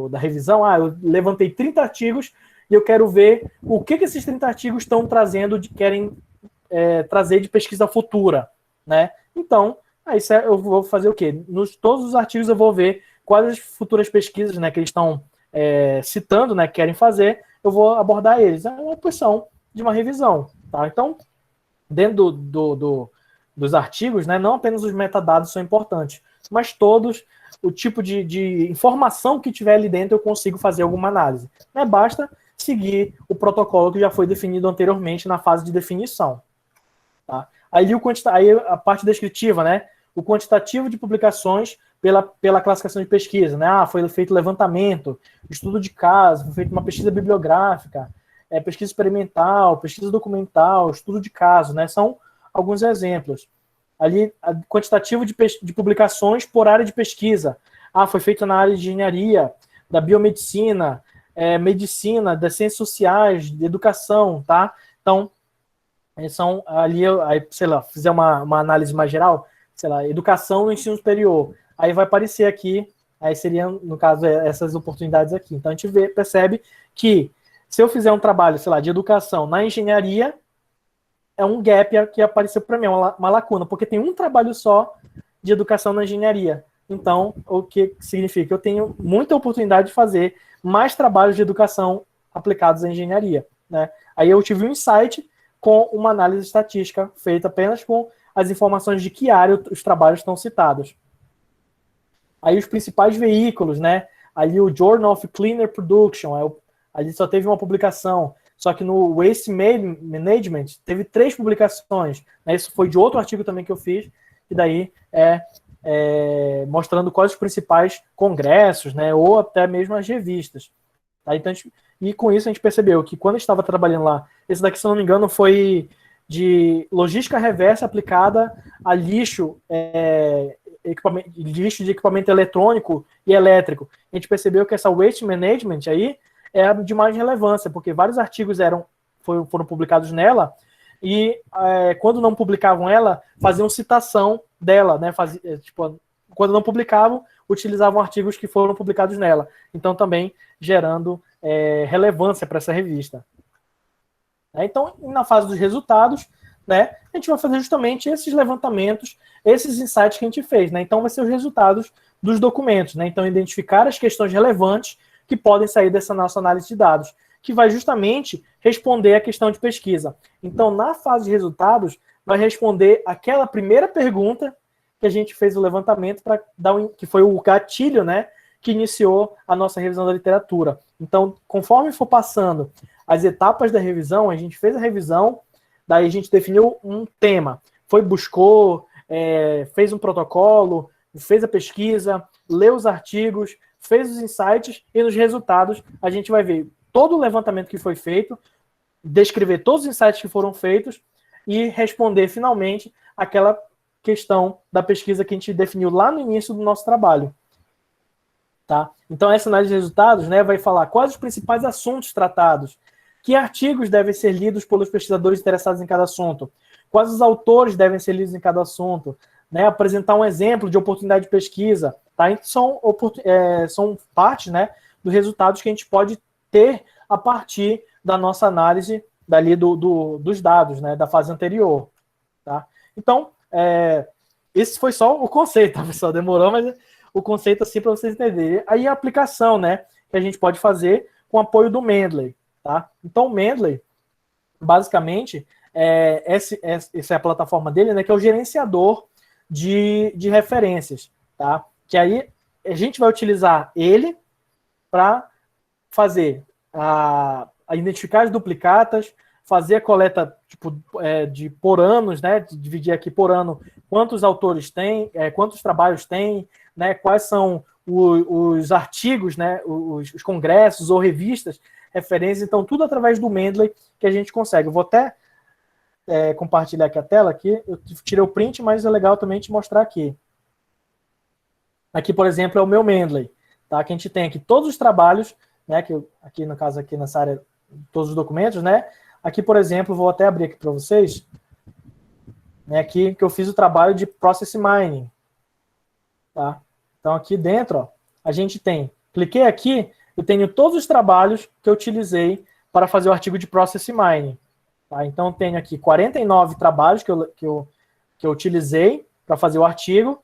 da revisão. Eu levantei 30 artigos e eu quero ver o que esses 30 artigos estão trazendo, querem trazer de pesquisa futura, né? Então, eu vou fazer o quê? Todos os artigos eu vou ver quais as futuras pesquisas, né, que eles estão citando, né, querem fazer, eu vou abordar eles. É uma opção de uma revisão, tá? Então, dentro dos artigos, né, não apenas os metadados são importantes, mas todos, o tipo de informação que tiver ali dentro, eu consigo fazer alguma análise. Né? Basta seguir o protocolo que já foi definido anteriormente na fase de definição. Tá? Aí a parte descritiva, né? O quantitativo de publicações pela classificação de pesquisa, né? Foi feito levantamento, estudo de caso, foi feita uma pesquisa bibliográfica, pesquisa experimental, pesquisa documental, estudo de caso, né? São alguns exemplos. Ali, quantitativo de publicações por área de pesquisa. Foi feito na área de engenharia, da biomedicina, medicina, das ciências sociais, de educação, tá? Então, são ali, sei lá, fizer uma análise mais geral, sei lá, educação no ensino superior. Aí vai aparecer aqui, aí seriam, no caso, essas oportunidades aqui. Então, a gente percebe que se eu fizer um trabalho, sei lá, de educação na engenharia, é um gap que apareceu para mim, uma lacuna, porque tem um trabalho só de educação na engenharia. Então, o que significa? Eu tenho muita oportunidade de fazer mais trabalhos de educação aplicados à engenharia, né? Aí eu tive um insight com uma análise estatística feita apenas com as informações de que área os trabalhos estão citados. Aí os principais veículos, né? Ali o Journal of Cleaner Production, ali só teve uma publicação. Só que no Waste Management teve 3 publicações. Né? Isso foi de outro artigo também que eu fiz, e daí mostrando quais os principais congressos, né? Ou até mesmo as revistas. Tá? Então, e com isso a gente percebeu que quando eu estava trabalhando lá, esse daqui, se eu não me engano, foi de logística reversa aplicada a lixo, lixo de equipamento eletrônico e elétrico. A gente percebeu que essa Waste Management aí é de mais relevância, porque vários artigos foram publicados nela e quando não publicavam ela, faziam citação dela, né? Quando não publicavam, utilizavam artigos que foram publicados nela. Então, também gerando relevância para essa revista. Então, na fase dos resultados, né, a gente vai fazer justamente esses levantamentos, esses insights que a gente fez. Né? Então, vai ser os resultados dos documentos. Né? Então, identificar as questões relevantes que podem sair dessa nossa análise de dados, que vai justamente responder a questão de pesquisa. Então, na fase de resultados, vai responder aquela primeira pergunta que a gente fez o levantamento para dar que foi o gatilho, né, que iniciou a nossa revisão da literatura. Então, conforme for passando as etapas da revisão, a gente fez a revisão, daí a gente definiu um tema, buscou, fez um protocolo, fez a pesquisa, leu os artigos, fez os insights e nos resultados a gente vai ver todo o levantamento que foi feito, descrever todos os insights que foram feitos e responder finalmente aquela questão da pesquisa que a gente definiu lá no início do nosso trabalho. Tá? Então, essa análise de resultados, né, vai falar quais os principais assuntos tratados, que artigos devem ser lidos pelos pesquisadores interessados em cada assunto, quais os autores devem ser lidos em cada assunto, né, apresentar um exemplo de oportunidade de pesquisa. Tá? Então, são partes, né, dos resultados que a gente pode ter a partir da nossa análise dali dos dados, né, da fase anterior. Tá? Então, esse foi só o conceito, tá, pessoal? Demorou, mas o conceito assim para vocês entenderem. Aí a aplicação, né, que a gente pode fazer com o apoio do Mendeley. Tá? Então, o Mendeley, basicamente, essa é a plataforma dele, né, que é o gerenciador de referências. Tá? Que aí a gente vai utilizar ele para fazer identificar as duplicatas, fazer a coleta por anos, né, dividir aqui por ano quantos autores tem, quantos trabalhos tem, né, quais são os artigos, né, os congressos ou revistas, referências, então tudo através do Mendeley que a gente consegue. Eu vou até compartilhar aqui a tela, aqui. Eu tirei o print, mas é legal também te mostrar aqui. Aqui, por exemplo, é o meu Mendeley, tá? Que a gente tem aqui todos os trabalhos, né, que aqui no caso aqui nessa área, todos os documentos, né? Aqui, por exemplo, vou até abrir aqui para vocês, né, aqui que eu fiz o trabalho de Process Mining. Tá? Então, aqui dentro, ó, a gente tem, cliquei aqui, eu tenho todos os trabalhos que eu utilizei para fazer o artigo de Process Mining. Tá? Então, eu tenho aqui 49 trabalhos que eu utilizei para fazer o artigo,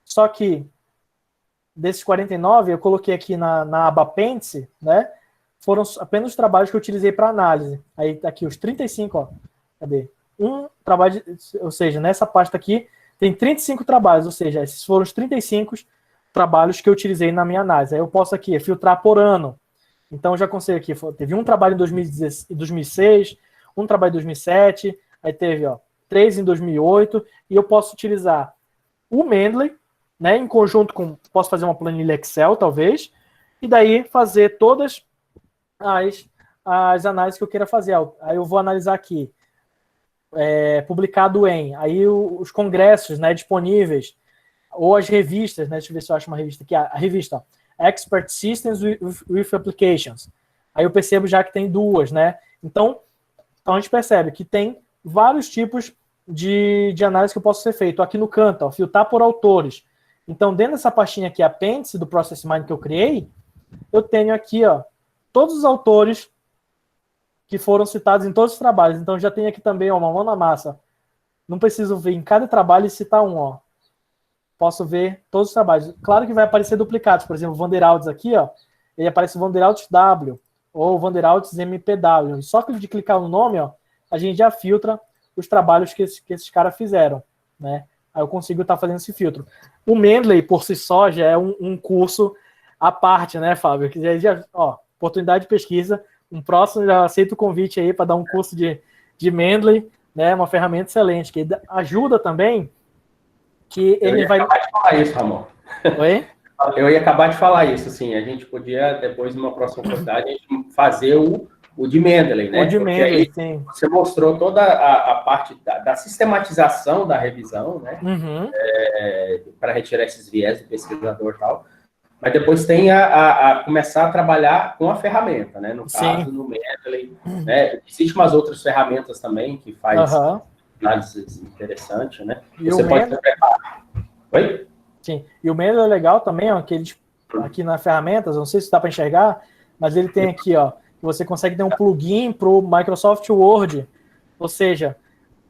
só que desses 49, eu coloquei aqui na aba Apêndice, né? Foram apenas os trabalhos que eu utilizei para análise. Aí tá aqui os 35, ó. Cadê? Um trabalho, ou seja, nessa pasta aqui tem 35 trabalhos, ou seja, esses foram os 35 trabalhos que eu utilizei na minha análise. Aí eu posso aqui filtrar por ano. Então, eu já consigo aqui, teve um trabalho em 2006, um trabalho em 2007, aí teve 3 em 2008, e eu posso utilizar o Mendeley, né, em conjunto com, posso fazer uma planilha Excel, talvez, e daí fazer todas as análises que eu queira fazer. Aí eu vou analisar aqui, publicado em, aí os congressos, né, disponíveis, ou as revistas, né, deixa eu ver se eu acho uma revista aqui, a revista Expert Systems with Applications. Aí eu percebo já que tem duas, né? Então a gente percebe que tem vários tipos de análise que eu posso ser feito. Aqui no canto, filtrar por autores. Então, dentro dessa pastinha aqui, apêndice do Process Mining que eu criei, eu tenho aqui, todos os autores que foram citados em todos os trabalhos. Então, já tenho aqui também, uma mão na massa. Não preciso ver em cada trabalho e citar um, Posso ver todos os trabalhos. Claro que vai aparecer duplicados. Por exemplo, o Vanderaldes aqui, ele aparece o Vanderaldes W ou o Vanderaldes MPW. E só de clicar no nome, a gente já filtra os trabalhos que esses caras fizeram, né? Aí eu consigo estar fazendo esse filtro. O Mendeley, por si só, já é um curso à parte, né, Fábio? Oportunidade de pesquisa. Um próximo, já aceito o convite aí para dar um curso de Mendeley, né? Uma ferramenta excelente, que ajuda também, que ele vai... acabar de falar isso, Ramon. Oi? Eu ia acabar de falar isso, assim, a gente podia, depois, numa próxima oportunidade, a gente fazer o de Mendeley, né? O de Mendeley, sim. Você mostrou toda a parte da sistematização da revisão, né? Uhum. Para retirar esses viés do pesquisador e tal. Mas depois tem a começar a trabalhar com a ferramenta, né? No caso, no Mendeley, né? Existem umas outras ferramentas também que faz análises interessantes, né? E você pode preparar. Oi? Sim. E o Mendeley é legal também, ó, que eles, aqui nas ferramentas, não sei se dá para enxergar, mas ele tem aqui, ó, que você consegue ter um plugin para o Microsoft Word. Ou seja,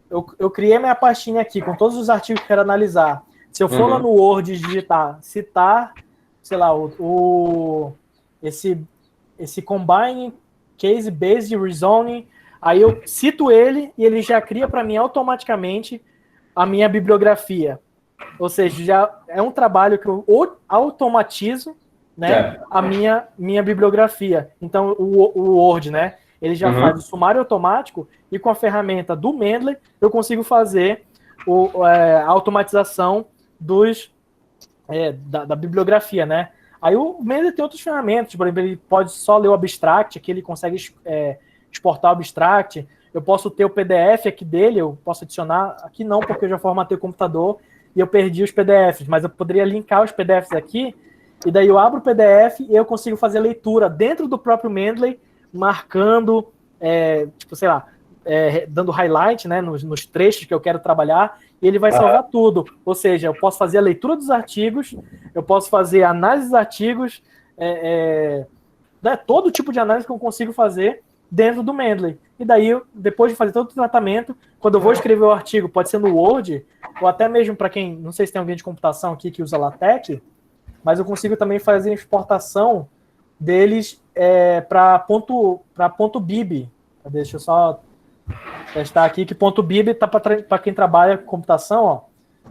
eu criei minha pastinha aqui com todos os artigos que eu quero analisar. Se eu for lá no Word e digitar, citar, sei lá, esse Combine Case Based Reasoning, aí eu cito ele e ele já cria para mim automaticamente a minha bibliografia. Ou seja, já é um trabalho que eu automatizo, né, a minha bibliografia. Então, o Word, né, ele já faz o sumário automático e com a ferramenta do Mendeley eu consigo fazer a automatização da bibliografia, né? Aí o Mendeley tem outras ferramentas, por exemplo, ele pode só ler o abstract, que ele consegue exportar o abstract. Eu posso ter o PDF aqui dele, eu posso adicionar, aqui não, porque eu já formatei o computador e eu perdi os PDFs, mas eu poderia linkar os PDFs aqui, e daí eu abro o PDF e eu consigo fazer leitura dentro do próprio Mendeley, marcando, tipo, sei lá, dando highlight, né, nos trechos que eu quero trabalhar, e ele vai salvar tudo. Ou seja, eu posso fazer a leitura dos artigos, eu posso fazer a análise dos artigos, né, todo tipo de análise que eu consigo fazer dentro do Mendeley. E daí, depois de fazer todo o tratamento, quando eu vou escrever o artigo, pode ser no Word, ou até mesmo para quem, não sei se tem alguém de computação aqui que usa LaTeX, mas eu consigo também fazer a exportação deles para ponto .bib. Deixa eu só testar aqui que ponto .bib está para quem trabalha com computação, ó,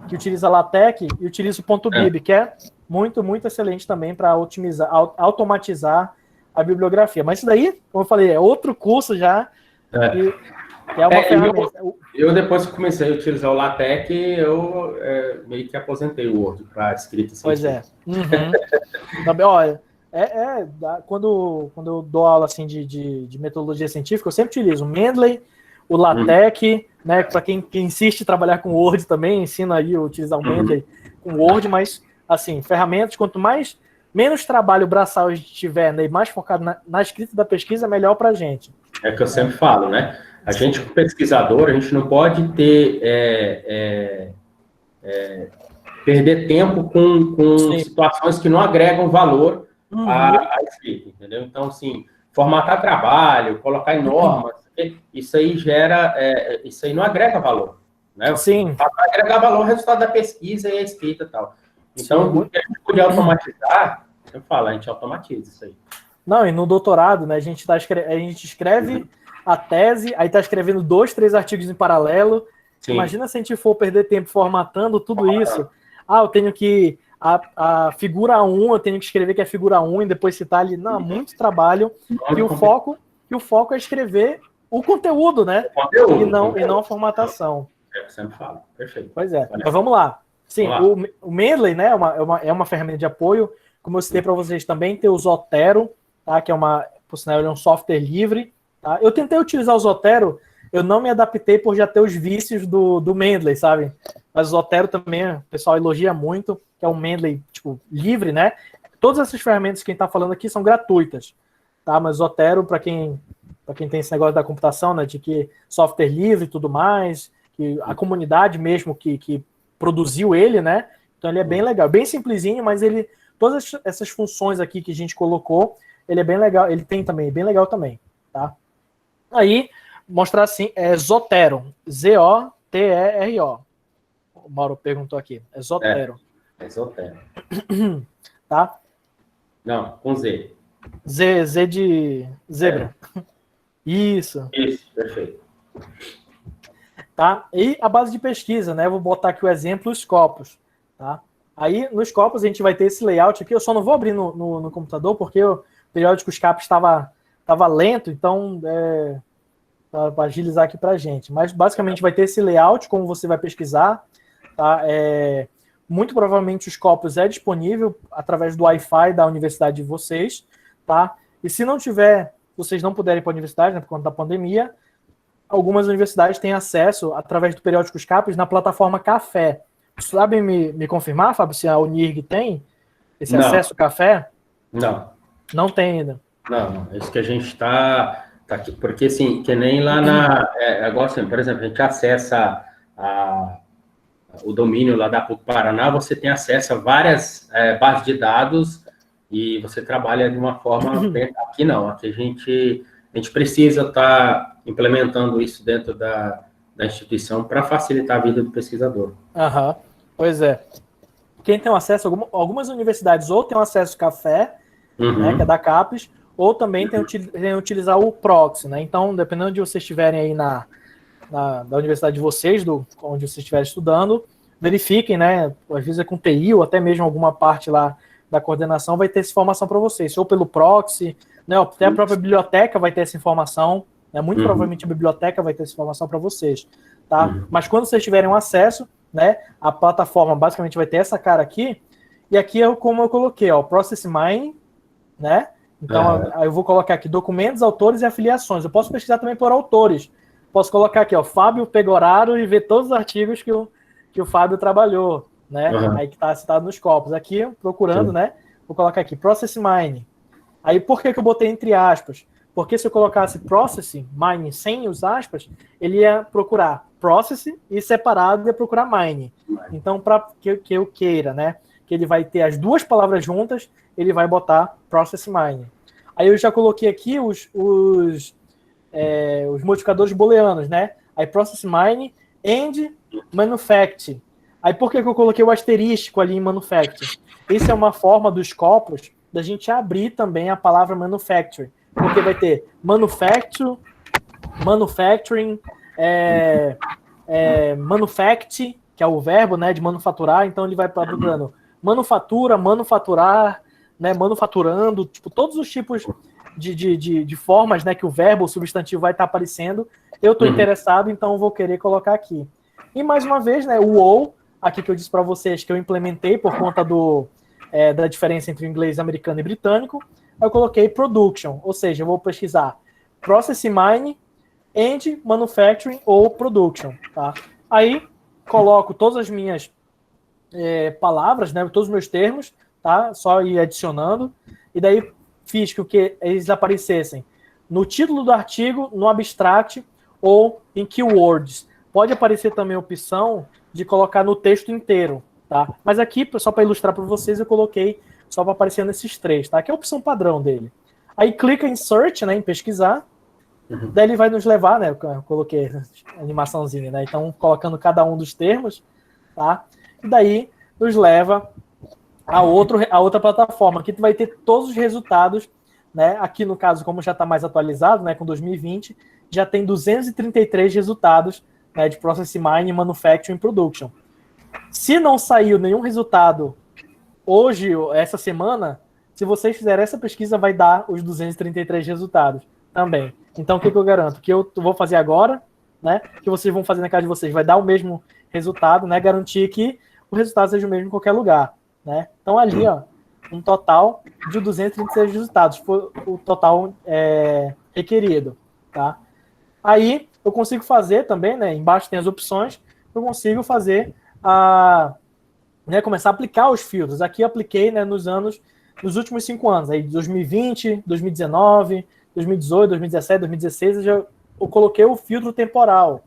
que utiliza LaTeX e utiliza o ponto .bib, que é muito, muito excelente também para automatizar a bibliografia. Mas isso daí, como eu falei, é outro curso já. É uma ferramenta. Eu, depois que comecei a utilizar o LaTeX, eu meio que aposentei o Word para escrita científica. Pois é. Também, olha, quando eu dou aula assim, de metodologia científica, eu sempre utilizo o Mendeley, o LaTeX, né? Para quem insiste em trabalhar com Word também, ensina aí a utilizar o Mendeley com Word, mas assim, ferramentas, quanto menos trabalho braçal a gente tiver, né, e mais focado na escrita da pesquisa, melhor para a gente. É o que eu sempre falo, né? A gente, como pesquisador, a gente não pode perder tempo com situações que não agregam valor à escrita, entendeu? Então, assim, formatar trabalho, colocar em normas, isso aí isso aí não agrega valor, né? Sim. Vai agregar valor ao resultado da pesquisa e a escrita e tal. Então, o que a gente podia automatizar, eu falo, a gente automatiza isso aí. Não, e no doutorado, né, a gente escreve a tese, aí está escrevendo 2, 3 artigos em paralelo. Sim. Imagina se a gente for perder tempo formatando tudo isso. Eu tenho que... A figura 1, eu tenho que escrever que é a figura 1 e depois citar ali. Não, muito trabalho. E o foco é escrever o conteúdo, né? E não a formatação. É o que você me fala. Perfeito. Pois é. Mas vamos lá. Sim, o Mendeley, né, é uma ferramenta de apoio. Como eu citei para vocês também, tem o Zotero, tá, que por sinal, ele é um software livre. Tá? Eu tentei utilizar o Zotero, eu não me adaptei por já ter os vícios do Mendeley, sabe? Mas o Zotero também, o pessoal elogia muito, que é um Mendeley, tipo, livre, né? Todas essas ferramentas que a gente está falando aqui são gratuitas, tá? Mas o Zotero, para quem tem esse negócio da computação, né, de que software livre e tudo mais, que a comunidade mesmo que produziu ele, né? Então ele é bem legal, bem simplesinho, mas todas essas funções aqui que a gente colocou, ele é bem legal, ele tem também, bem legal também, tá? Aí, mostrar assim, Zotero, Zotero. O Mauro perguntou aqui, é Zotero. É Zotero. Tá? Não, com Z. Z de zebra. Isso, perfeito. Tá? E a base de pesquisa, né? Eu vou botar aqui o exemplo, os Scopus, tá? Aí, nos Scopus, a gente vai ter esse layout aqui. Eu só não vou abrir no computador, porque o periódico Scopus estava lento, então, para agilizar aqui para a gente. Mas, basicamente, vai ter esse layout, como você vai pesquisar, tá? Muito provavelmente, o Scopus é disponível através do Wi-Fi da universidade de vocês, tá? E se não tiver, vocês não puderem ir para a universidade, né, por conta da pandemia, algumas universidades têm acesso, através do periódico Scopus, na plataforma Café. Sabe me confirmar, Fábio, se a Unirg tem esse acesso Café? Não. Não tem ainda. Não, é isso que a gente está aqui, porque assim, que nem lá agora, assim, por exemplo, a gente acessa a o domínio lá da PUC Paraná, você tem acesso a várias bases de dados e você trabalha de uma forma... Aqui não, aqui a gente precisa estar implementando isso dentro da instituição para facilitar a vida do pesquisador. Pois é. Quem tem acesso, algumas universidades ou tem acesso ao café, né, que é da CAPES, ou também tem utilizar o proxy, né? Então, dependendo de vocês estiverem aí da universidade de vocês, onde vocês estiverem estudando, verifiquem, né? Às vezes é com TI ou até mesmo alguma parte lá da coordenação vai ter essa informação para vocês, ou pelo proxy, né? Até a própria biblioteca vai ter essa informação, né? Muito provavelmente a biblioteca vai ter essa informação para vocês, tá? Mas quando vocês tiverem um acesso, né? A plataforma basicamente vai ter essa cara aqui, e aqui é como eu coloquei, ó, Process Mining, né? Então, eu vou colocar aqui documentos, autores e afiliações. Eu posso pesquisar também por autores. Posso colocar aqui, ó, Fábio Pegoraro e ver todos os artigos que o Fábio trabalhou, né? Aí que está citado nos Scopus. Aqui, procurando, né? Vou colocar aqui, Process Mining. Aí, por que eu botei entre aspas? Porque se eu colocasse Process Mining sem os aspas, ele ia procurar Process e separado ia procurar Mining. Então, para que eu queira, né? Que ele vai ter as duas palavras juntas, ele vai botar Process Mining. Aí eu já coloquei aqui os modificadores booleanos, né? Aí Process Mining and Manufacture. Aí por que eu coloquei o asterístico ali em Manufacture? Isso é uma forma dos Scopus da gente abrir também a palavra Manufacture. Porque vai ter Manufacture, Manufacturing, Manufacture, que é o verbo, né, de manufaturar. Então ele vai procurando manufatura, manufaturar, né, manufaturando, tipo, todos os tipos de formas, né, que o verbo, o substantivo vai estar aparecendo. Eu estou interessado, então eu vou querer colocar aqui. E mais uma vez, né, o ou, aqui que eu disse para vocês que eu implementei por conta da diferença entre o inglês americano e britânico, eu coloquei production, ou seja, eu vou pesquisar process mining and manufacturing ou production, tá? Aí coloco todas as minhas palavras, né, todos os meus termos, tá? Só ir adicionando, e daí fiz com que eles aparecessem no título do artigo, no abstract ou em keywords. Pode aparecer também a opção de colocar no texto inteiro, tá? Mas aqui, só para ilustrar para vocês, eu coloquei só para aparecer nesses três, tá? Que é a opção padrão dele. Aí clica em search, né, em pesquisar, daí ele vai nos levar, né? Eu coloquei a animaçãozinha, né? Então, colocando cada um dos termos, tá? E daí nos leva a outra plataforma, que vai ter todos os resultados, né? Aqui, no caso, como já está mais atualizado, né, com 2020, já tem 233 resultados, né, de Process Mining, Manufacturing e Production. Se não saiu nenhum resultado hoje, essa semana, se vocês fizerem essa pesquisa, vai dar os 233 resultados também. Então, o que eu garanto? Que eu vou fazer agora, né? Que vocês vão fazer na casa de vocês, vai dar o mesmo resultado, né? Garantir que o resultado seja o mesmo em qualquer lugar, né? Então, ali, ó, um total de 236 resultados, foi o total requerido, tá? Aí, eu consigo fazer também, né? Embaixo tem as opções, eu consigo fazer começar a aplicar os filtros. Aqui eu apliquei, né, nos últimos 5 anos, aí 2020, 2019, 2018, 2017, 2016, eu coloquei o filtro temporal,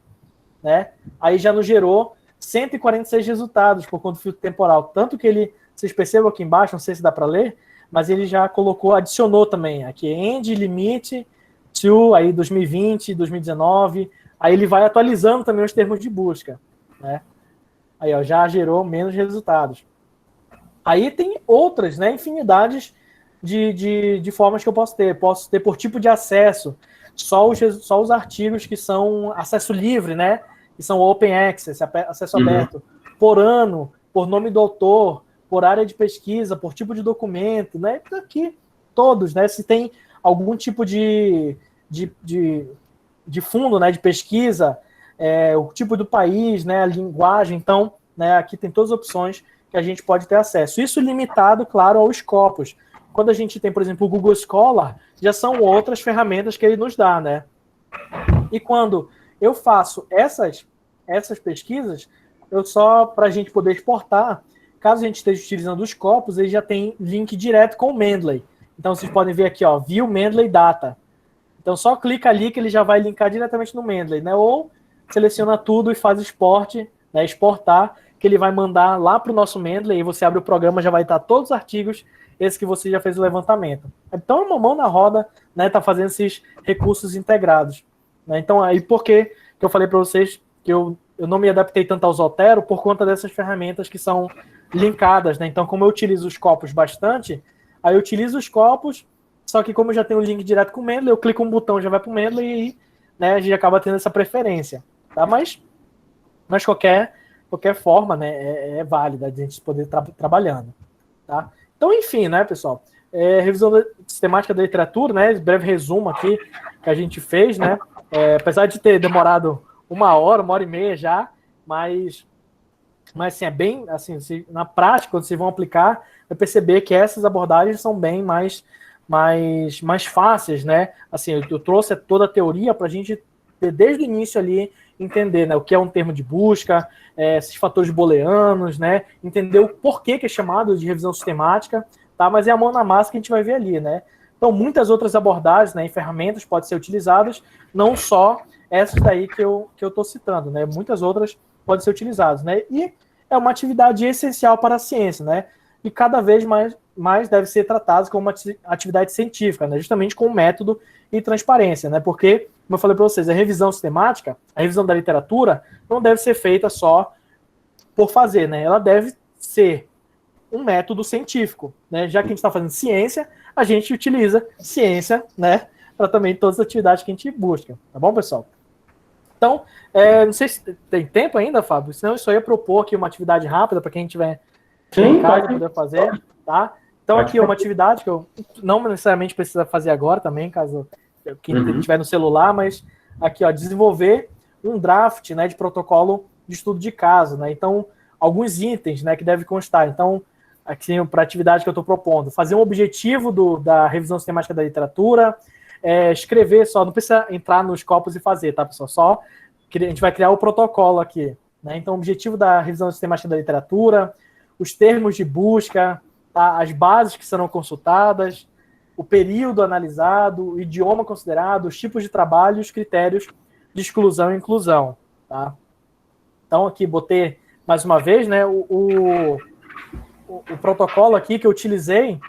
né? Aí já nos gerou 146 resultados por conta do filtro temporal. Tanto que vocês percebam aqui embaixo, não sei se dá para ler, mas ele já adicionou também aqui, end, limite, to, aí 2020, 2019, aí ele vai atualizando também os termos de busca, né? Aí, ó, já gerou menos resultados. Aí tem outras, né, infinidades de formas que eu posso ter. Posso ter por tipo de acesso, só os artigos que são acesso livre, né, que são open access, acesso aberto, por ano, por nome do autor, por área de pesquisa, por tipo de documento, né, aqui todos, né, se tem algum tipo de fundo, né, de pesquisa, o tipo do país, né, a linguagem. Então, né, aqui tem todas as opções que a gente pode ter acesso. Isso limitado, claro, aos Scopus. Quando a gente tem, por exemplo, o Google Scholar, já são outras ferramentas que ele nos dá, né? E quando eu faço essas pesquisas, para a gente poder exportar, caso a gente esteja utilizando os Scopus, ele já tem link direto com o Mendeley. Então, vocês podem ver aqui, ó, View Mendeley Data. Então, só clica ali que ele já vai linkar diretamente no Mendeley, né? Ou seleciona tudo e faz exportar, que que ele vai mandar lá para o nosso Mendeley, e você abre o programa, já vai estar todos os artigos, esses que você já fez o levantamento. Então, é uma mão na roda, né, tá fazendo esses recursos integrados. Né? Então, aí por que eu falei para vocês que eu não me adaptei tanto ao Zotero por conta dessas ferramentas que são linkadas, né? Então, como eu utilizo os copos bastante, aí eu utilizo os copos, só que como eu já tenho o link direto com o Mendeley, eu clico um botão, já vai para o Mendeley e, né, a gente acaba tendo essa preferência. Tá? Mas qualquer forma, né, é válida a gente poder trabalhando. Tá? Então, enfim, né, pessoal? Revisão sistemática da literatura, né? Breve resumo aqui que a gente fez, né? Apesar de ter demorado 1 hora, 1 hora e meia já, mas assim, é bem, assim, na prática, quando vocês vão aplicar, vai perceber que essas abordagens são bem mais fáceis, né? Assim, eu trouxe toda a teoria para a gente ter, desde o início ali, entender, né, o que é um termo de busca, esses fatores booleanos, né? Entender o porquê que é chamado de revisão sistemática, tá? Mas é a mão na massa que a gente vai ver ali, né? Então, muitas outras abordagens, né, e ferramentas podem ser utilizadas, não só essas daí que eu estou citando, né? Muitas outras podem ser utilizadas, né? E é uma atividade essencial para a ciência, né? E cada vez mais deve ser tratada como uma atividade científica, né? Justamente com método e transparência, né? Porque, como eu falei para vocês, a revisão sistemática, a revisão da literatura, não deve ser feita só por fazer, né? Ela deve ser um método científico, né? Já que a gente está fazendo ciência, a gente utiliza ciência, né? Para também todas as atividades que a gente busca, tá bom, pessoal? Então, não sei se tem tempo ainda, Fábio, senão eu só ia propor aqui uma atividade rápida para quem tiver em casa poder fazer, tá? Então, aqui é uma atividade que eu não necessariamente precisa fazer agora também, caso quem estiver no celular, mas aqui, ó, desenvolver um draft, né, de protocolo de estudo de caso, né? Então, alguns itens, né, que deve constar. Então, aqui para a atividade que eu estou propondo, fazer um objetivo da revisão sistemática da literatura, escrever só, não precisa entrar nos copos e fazer, tá, pessoal? Só a gente vai criar o protocolo aqui, né? Então, o objetivo da revisão sistemática da literatura, os termos de busca, tá? As bases que serão consultadas, o período analisado, o idioma considerado, os tipos de trabalho e os critérios de exclusão e inclusão, tá? Então, aqui botei, mais uma vez, né, o protocolo aqui que eu utilizei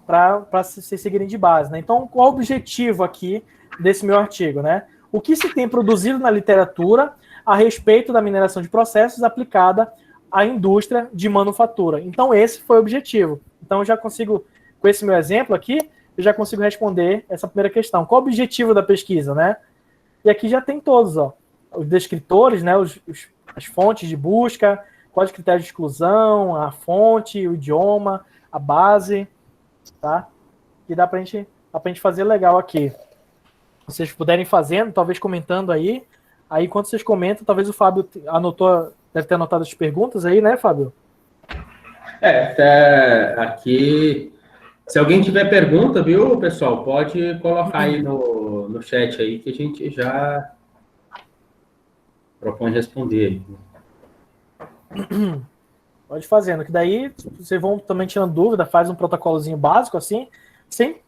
para vocês seguirem de base, né? Então, qual o objetivo aqui desse meu artigo, né? O que se tem produzido na literatura a respeito da mineração de processos aplicada à indústria de manufatura. Então, esse foi o objetivo. Então, eu já consigo, com esse meu exemplo aqui, eu já consigo responder essa primeira questão. Qual o objetivo da pesquisa, né? E aqui já tem todos, ó. Os descritores, né? As fontes de busca, quais os critérios de exclusão, a fonte, o idioma, a base, tá? E dá pra gente fazer legal aqui. Se vocês puderem fazendo, talvez comentando aí. Aí, enquanto vocês comentam, talvez o Fábio deve ter anotado as perguntas aí, né, Fábio? Aqui, se alguém tiver pergunta, viu, pessoal, pode colocar aí no chat aí, que a gente já propõe responder. Pode fazendo, que daí vocês vão também tirando dúvida, faz um protocolozinho básico assim,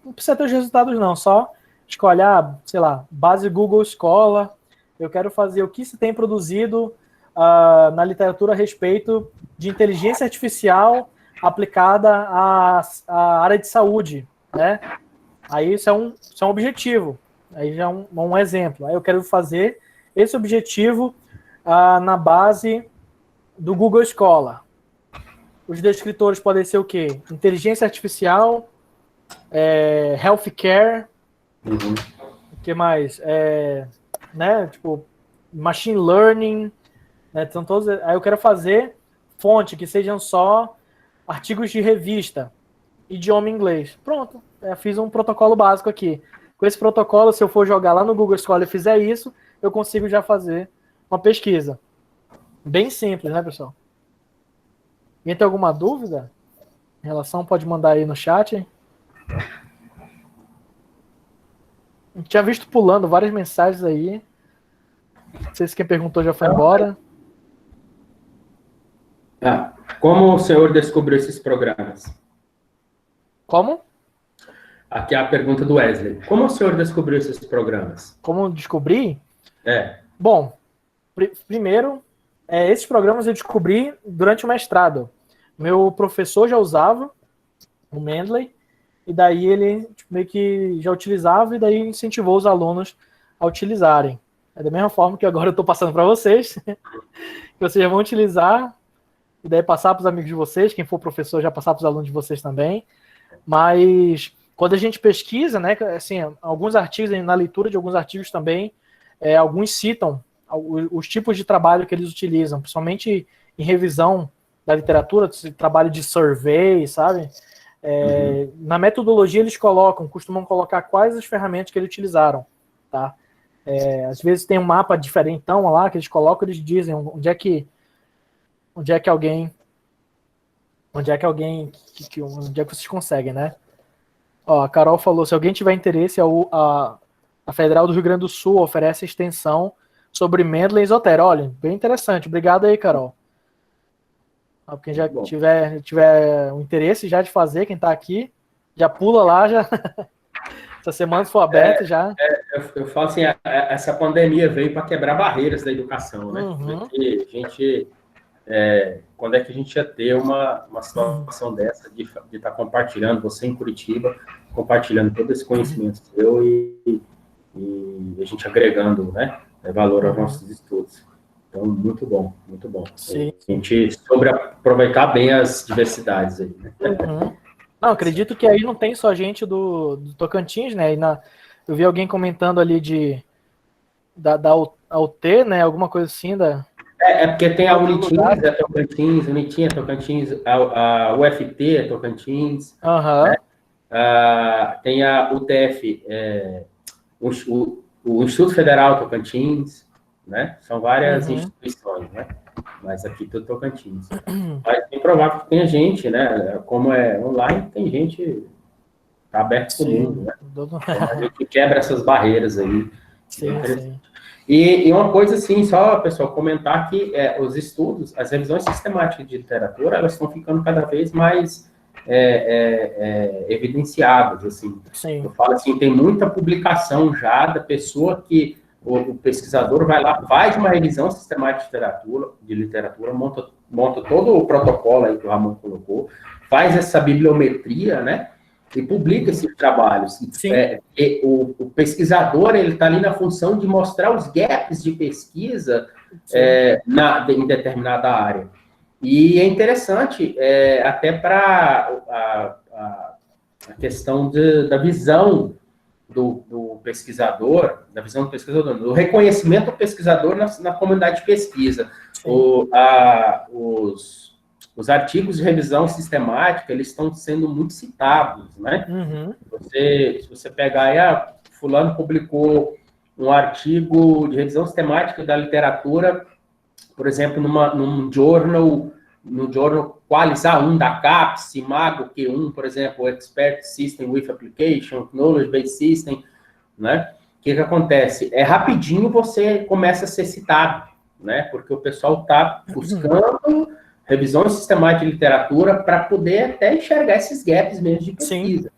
não precisa ter os resultados não, só escolhe, sei lá, base Google Scholar, eu quero fazer o que se tem produzido na literatura a respeito de inteligência artificial aplicada à área de saúde, né? Aí isso é um objetivo, aí já é um exemplo. Aí eu quero fazer esse objetivo na base do Google Scholar. Os descritores podem ser o quê? Inteligência artificial, healthcare, o que mais? Né? Tipo, machine learning, né? São todos. Aí eu quero fazer fonte que sejam só artigos de revista, idioma inglês. Pronto, fiz um protocolo básico aqui. Com esse protocolo, se eu for jogar lá no Google Scholar e fizer isso, eu consigo já fazer uma pesquisa. Bem simples, né, pessoal? Alguém tem alguma dúvida em relação? Pode mandar aí no chat. Eu tinha visto pulando várias mensagens aí. Não sei se quem perguntou já foi embora. Como o senhor descobriu esses programas? Como? Aqui é a pergunta do Wesley. Como o senhor descobriu esses programas? Como descobrir? É. Bom, primeiro, Esses programas eu descobri durante o mestrado. Meu professor já usava o Mendeley, e daí ele meio que já utilizava, e daí incentivou os alunos a utilizarem. É da mesma forma que agora eu estou passando para vocês, que vocês já vão utilizar, e daí passar para os amigos de vocês, quem for professor já passar para os alunos de vocês também. Mas quando a gente pesquisa, né, assim, alguns artigos, na leitura de alguns artigos também, alguns citam os tipos de trabalho que eles utilizam, principalmente em revisão da literatura, trabalho de survey, sabe? Na metodologia eles costumam colocar quais as ferramentas que eles utilizaram, tá? Às vezes tem um mapa diferentão lá que eles colocam, eles dizem onde é que vocês conseguem, né? Ó, a Carol falou, se alguém tiver interesse, a Federal do Rio Grande do Sul oferece extensão sobre Mendeley e Zotero. Olha, bem interessante. Obrigado aí, Carol. Quem já tiver um interesse já de fazer, quem está aqui, já pula lá, já. Essa semana, se for aberto, já. Eu falo assim, essa pandemia veio para quebrar barreiras da educação, né? Porque quando é que a gente ia ter uma situação dessa de estar compartilhando, você em Curitiba, compartilhando todo esse conhecimento seu e a gente agregando, né, valor aos nossos estudos. Então, muito bom, muito bom. Sim. A gente sobre aproveitar bem as diversidades aí, né? Não, acredito que aí não tem só gente do Tocantins, né? Eu vi alguém comentando ali da UT, né? Alguma coisa assim porque tem a Unitim, é Tocantins, Unitim é Tocantins, a UFT é Tocantins, né? Tem a UTF, o Instituto Federal Tocantins, né? São várias instituições, né? Mas aqui tudo Tocantins. Mas é provável que tenha gente, né? Como é online, tem gente tá aberto para o mundo, né? Então, a gente quebra essas barreiras aí. Sim. E uma coisa assim, só, pessoal, comentar que os estudos, as revisões sistemáticas de literatura, elas estão ficando cada vez mais evidenciadas, assim. Sim. Eu falo assim, tem muita publicação já da pessoa que o pesquisador vai lá, faz uma revisão sistemática de literatura, monta todo o protocolo aí que o Ramon colocou, faz essa bibliometria, né? E publica esses trabalhos. O pesquisador, ele está ali na função de mostrar os gaps de pesquisa em determinada área. E é interessante, até para a questão da visão do pesquisador, do reconhecimento do pesquisador na comunidade de pesquisa. Os artigos de revisão sistemática, eles estão sendo muito citados, né? Se você pegar aí, fulano publicou um artigo de revisão sistemática da literatura, por exemplo, no Journal Qualis A1 da CAPES, Imago Q1, por exemplo, Expert System with Application, Knowledge Based System, né? O que acontece? Rapidinho você começa a ser citado, né? Porque o pessoal está buscando revisões sistemáticas de literatura para poder até enxergar esses gaps mesmo de pesquisa.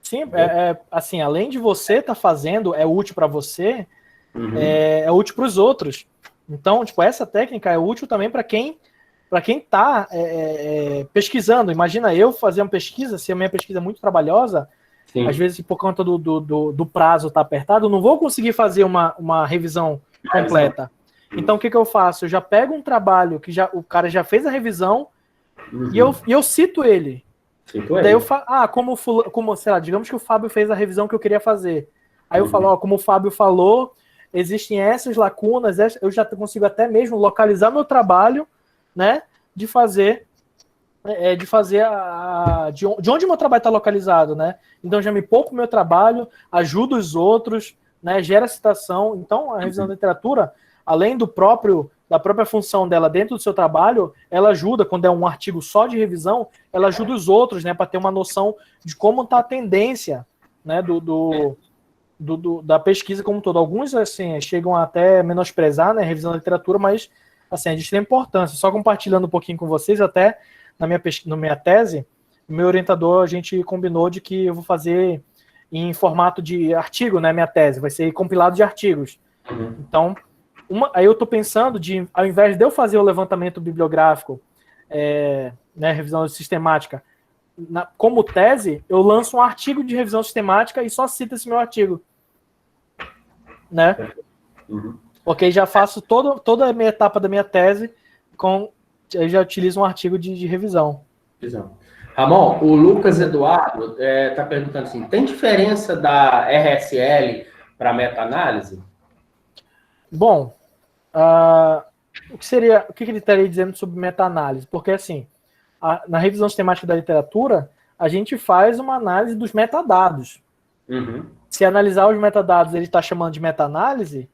Sim, assim, além de você estar fazendo, é útil para você, é útil para os outros. Então, tipo, essa técnica é útil também para quem está pesquisando. Imagina eu fazer uma pesquisa, se a minha pesquisa é muito trabalhosa, às vezes por conta do prazo estar apertado, eu não vou conseguir fazer uma revisão completa. Então, o que eu faço? Eu já pego um trabalho que o cara já fez a revisão e eu cito ele. Daí eu falo, como, sei lá, digamos que o Fábio fez a revisão que eu queria fazer. Aí eu falo, como o Fábio falou, existem essas lacunas, eu já consigo até mesmo localizar meu trabalho, né, de onde meu trabalho está localizado, né? Então já me poupo o meu trabalho, ajudo os outros, né, gera citação. Então a revisão da literatura, além da própria função dela dentro do seu trabalho, ela ajuda, quando é um artigo só de revisão, ela ajuda os outros, né, para ter uma noção de como está a tendência, né, da pesquisa como um todo. Alguns, assim, chegam até a menosprezar, né, a revisão da literatura, mas, assim, a gente tem importância. Só compartilhando um pouquinho com vocês, até na minha tese, meu orientador, a gente combinou de que eu vou fazer em formato de artigo, né, minha tese, vai ser compilado de artigos. Então, Aí eu estou pensando ao invés de eu fazer o levantamento bibliográfico, né, revisão sistemática, como tese, eu lanço um artigo de revisão sistemática e só cito esse meu artigo. Né? Uhum. Porque já faço toda a minha etapa da minha tese, eu já utilizo um artigo de revisão. Ramon, o Lucas Eduardo está perguntando assim, tem diferença da RSL para meta-análise? Bom, o que ele estaria dizendo sobre meta-análise? Porque, assim, na revisão sistemática da literatura, a gente faz uma análise dos metadados. Uhum. Se analisar os metadados, ele está chamando de meta-análise,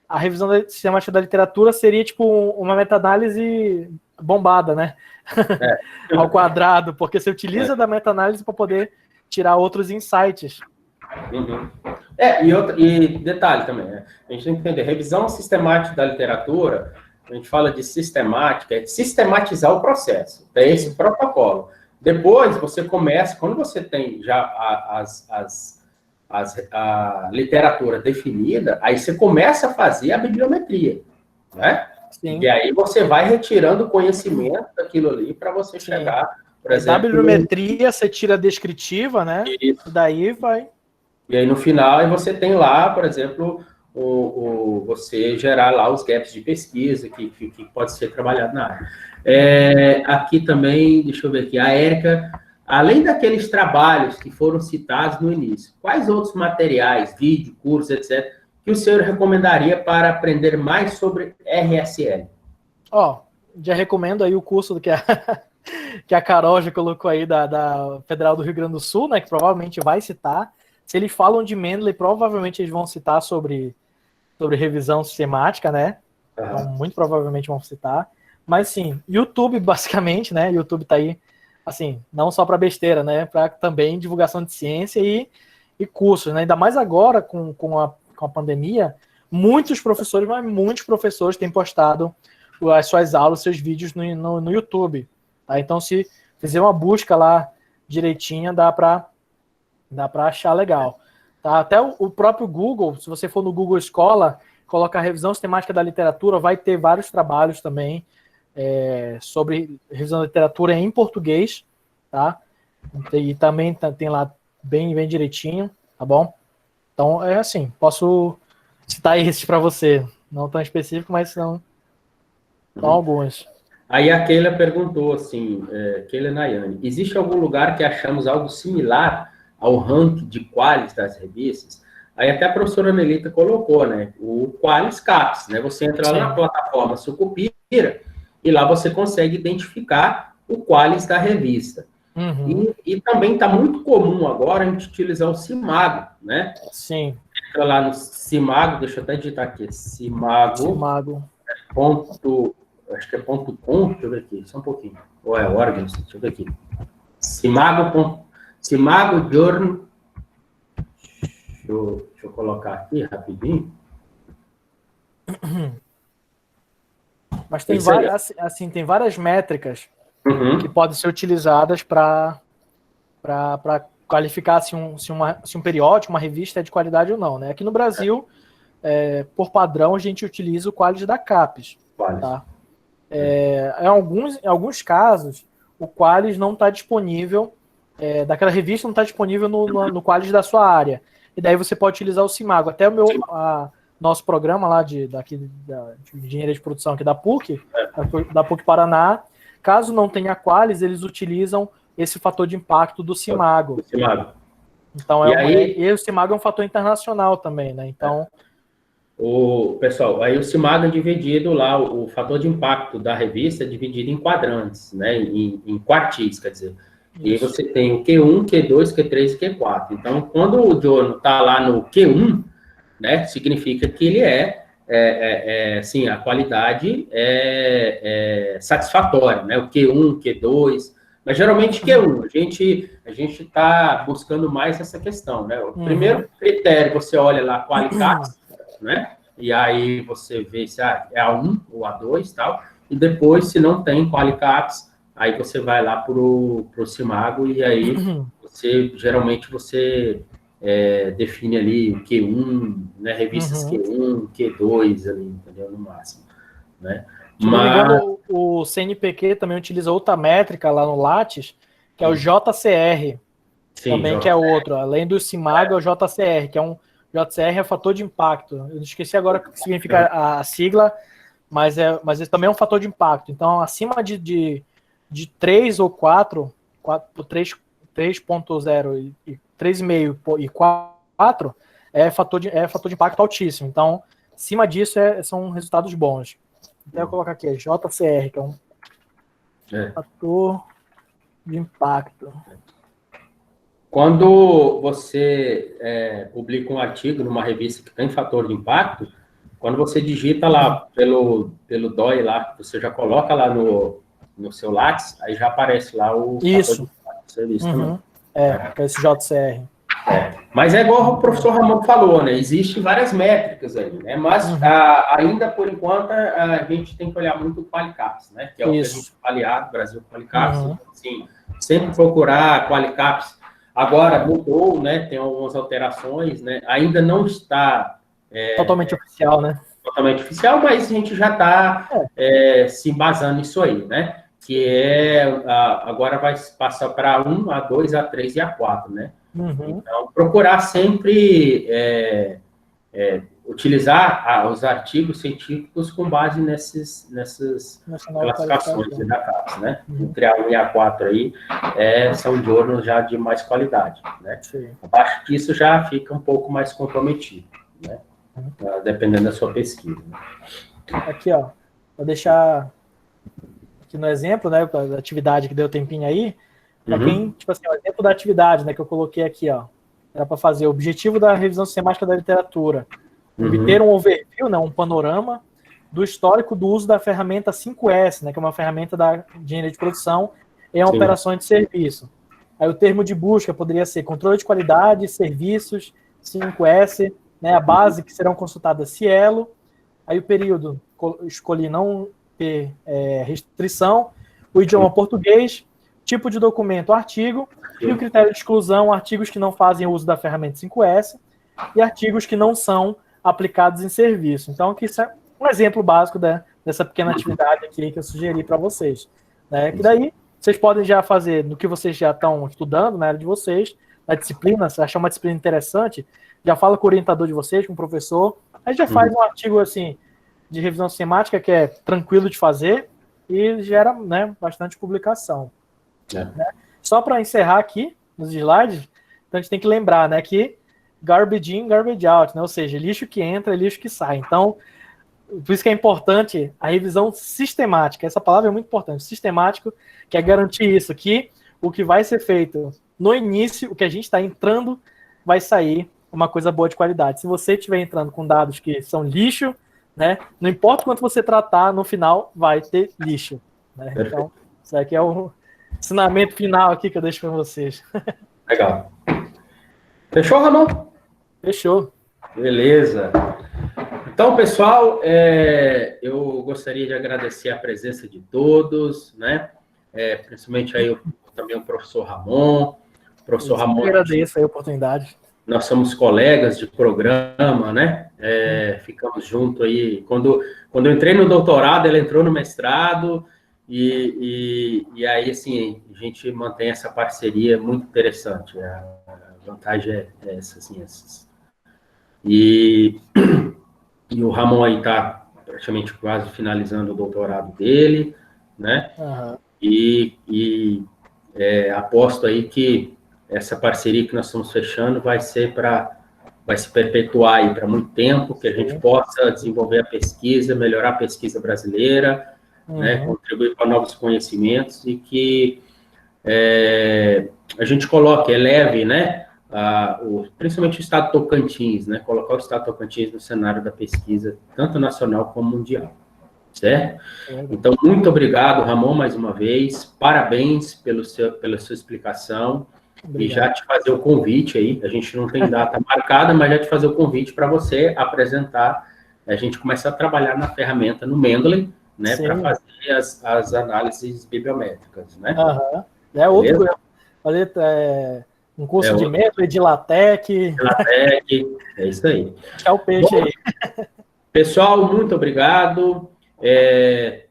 a revisão sistemática da literatura seria tipo uma meta-análise bombada, né? Ao quadrado, porque você utiliza da meta-análise para poder tirar outros insights. Uhum. E detalhe também, a gente tem que entender, revisão sistemática da literatura, a gente fala de sistemática, é sistematizar o processo, é esse protocolo. Depois você começa, quando você tem já a literatura definida, aí você começa a fazer a bibliometria, né? Sim. E aí você vai retirando o conhecimento daquilo ali para você chegar, por exemplo... Da bibliometria você tira a descritiva, né? Isso. Daí vai... E aí no final aí você tem lá, por exemplo, você gerar lá os gaps de pesquisa que pode ser trabalhado na área. Aqui também, deixa eu ver aqui, a Érica, além daqueles trabalhos que foram citados no início, quais outros materiais, vídeo, cursos, etc., que o senhor recomendaria para aprender mais sobre RSL? Já recomendo aí o curso que a Carol já colocou aí da Federal do Rio Grande do Sul, né, que provavelmente vai citar. Se eles falam de Mendeley, provavelmente eles vão citar sobre revisão sistemática, né? Então, muito provavelmente vão citar. Mas, sim, YouTube, basicamente, né? YouTube tá aí, assim, não só para besteira, né? Para também divulgação de ciência e cursos, né? Ainda mais agora, com a pandemia, muitos professores têm postado as suas aulas, seus vídeos no YouTube. Tá? Então, se fizer uma busca lá direitinha, dá para achar legal. Tá? Até o próprio Google, se você for no Google Escola, colocar revisão sistemática da literatura, vai ter vários trabalhos também sobre revisão da literatura em português, tá? E também tem lá bem direitinho, tá bom? Então, assim, posso citar esses para você. Não tão específico, mas são alguns. Aí a Keila perguntou assim, Keila Nayane, existe algum lugar que achamos algo similar ao ranking de qualis das revistas? Aí até a professora Melita colocou, né, o Qualis CAPES, né, você entra lá na plataforma Sucupira e lá você consegue identificar o qualis da revista. Uhum. E também está muito comum agora a gente utilizar o Simago, né? Sim. Entra lá no Simago, deixa eu até digitar aqui, Simago. Acho que é .com, deixa eu ver aqui, só um pouquinho. Ou é Organs, deixa eu ver aqui. Simago Journal. Deixa eu colocar aqui rapidinho. Mas tem tem várias métricas que podem ser utilizadas para qualificar se um periódico, uma revista é de qualidade ou não. Né? Aqui no Brasil, por padrão, a gente utiliza o Qualis da CAPES. Tá? Em alguns casos, o Qualis não está disponível, daquela revista não está disponível no Qualis da sua área. E daí você pode utilizar o Simago. Até nosso programa lá de engenharia de produção aqui da PUC Paraná, caso não tenha Qualis, eles utilizam esse fator de impacto do Simago. Então, e o Simago é um fator internacional também, né? Então... Pessoal, aí o Simago é dividido lá, o fator de impacto da revista é dividido em quadrantes, né? Em quartis, quer dizer. Isso. E aí você tem o Q1, Q2, Q3 e Q4. Então, quando o journal está lá no Q1, né, significa que ele sim, a qualidade é satisfatória, né? O Q1, Q2, mas geralmente Q1, a gente está buscando mais essa questão, né? O primeiro critério, você olha lá, qualidade, né? E aí você vê se é A1 ou A2 e tal, e depois, se não tem Qualicaps, aí você vai lá pro Simago e aí geralmente você define ali o Q1, né, revistas Q1, Q2 ali, entendeu? No máximo, né? Se não me engano, o CNPq também utiliza outra métrica lá no Lattes, que é o JCR, sim, também, que é outro. Além do CIMAG, é o JCR, que é um JCR é fator de impacto. Eu esqueci agora o que significa a sigla, mas esse também é um fator de impacto. Então, acima de 3 ou 4, 3.0 e 3,5 e 4 é fator de impacto altíssimo. Então, acima disso são resultados bons. Então, eu vou colocar aqui, JCR, que é um fator de impacto. Quando você publica um artigo numa revista que tem fator de impacto, quando você digita lá pelo DOI lá, você já coloca lá no seu Lattes, aí já aparece lá o fator de impacto do serviço também. Que é esse JCR. Mas é igual o professor Ramon falou, né? Existem várias métricas aí, né? Mas ainda por enquanto a gente tem que olhar muito o Qualicaps, né? Que é o que a gente avaliado, Brasil Qualicaps. Então, assim, sempre procurar Qualicaps. Agora mudou, né? Tem algumas alterações, né? Ainda não está totalmente oficial, né? Totalmente oficial, mas a gente já está se embasando nisso aí, né? Que agora vai passar para A1, A2, A3 e A4, né? Então, procurar sempre utilizar os artigos científicos com base nessas classificações da CAPES, né? Entre A1 e A4 aí, são journals já de mais qualidade, né? Sim. Abaixo disso já fica um pouco mais comprometido, né? Dependendo da sua pesquisa. Aqui, ó, vou deixar aqui no exemplo, né, da atividade que deu tempinho aí, para quem, tipo assim, o exemplo da atividade, né, que eu coloquei aqui, ó, era para fazer o objetivo da revisão sistemática da literatura, obter um overview, né, um panorama do histórico do uso da ferramenta 5S, né, que é uma ferramenta da engenharia de produção em operações de serviço. Aí o termo de busca poderia ser controle de qualidade, serviços, 5S, né, a base que serão consultadas Cielo. Aí o período, escolhi não ter restrição, o idioma português, tipo de documento, artigo, e o critério de exclusão, artigos que não fazem uso da ferramenta 5S e artigos que não são aplicados em serviço. Então, aqui isso é um exemplo básico dessa pequena atividade aqui que eu sugeri para vocês. Né? Que daí vocês podem já fazer no que vocês já estão estudando, na área de vocês, na disciplina, se achar uma disciplina interessante, já fala com o orientador de vocês, com o professor, aí já faz um artigo assim de revisão sistemática que é tranquilo de fazer e gera, né, bastante publicação. Né? Só para encerrar aqui nos slides, então a gente tem que lembrar, né, que garbage in, garbage out, né? Ou seja, lixo que entra, lixo que sai. Então, por isso que é importante a revisão sistemática. Essa palavra é muito importante. Sistemático, que é garantir isso, que o que vai ser feito no início, o que a gente está entrando, vai sair uma coisa boa de qualidade. Se você estiver entrando com dados que são lixo, né, não importa quanto você tratar, no final vai ter lixo. Né? Então, isso aqui é o ensinamento final aqui que eu deixo para vocês. Legal. Fechou, Ramon? Fechou. Beleza. Então, pessoal, eu gostaria de agradecer a presença de todos, né? Principalmente aí também o professor Ramon. Professor Ramon. Eu agradeço a oportunidade. Nós somos colegas de programa, né? Ficamos juntos aí. Quando eu entrei no doutorado, ele entrou no mestrado, e aí, assim, a gente mantém essa parceria muito interessante. A vantagem é essa, assim, essas. E o Ramon aí está praticamente quase finalizando o doutorado dele, né? E aposto aí que essa parceria que nós estamos fechando vai se perpetuar aí para muito tempo, que a gente possa desenvolver a pesquisa, melhorar a pesquisa brasileira, né, contribuir para novos conhecimentos e que a gente eleve, né, principalmente o estado Tocantins, né, colocar o estado Tocantins no cenário da pesquisa, tanto nacional como mundial, certo? Então, muito obrigado, Ramon, mais uma vez, parabéns pela sua explicação. Obrigado. E já te fazer o convite aí, a gente não tem data marcada, mas já te fazer o convite para você apresentar, a gente começar a trabalhar na ferramenta no Mendeley, né, para fazer as análises bibliométricas, né? Outro, fazer Um curso de método, de LaTeX. LaTeX, é isso aí. É o peixe aí. Pessoal, muito obrigado.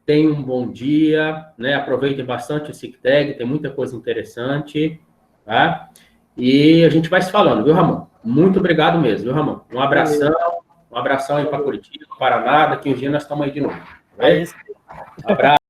Tenham um bom dia, né? Aproveitem bastante o SIGTAG, tem muita coisa interessante, tá? E a gente vai se falando, viu, Ramon? Muito obrigado mesmo, viu, Ramon? Um abração aí para Curitiba, Paraná, daqui uns dias nós estamos aí de novo. Tá? É isso. Abraço.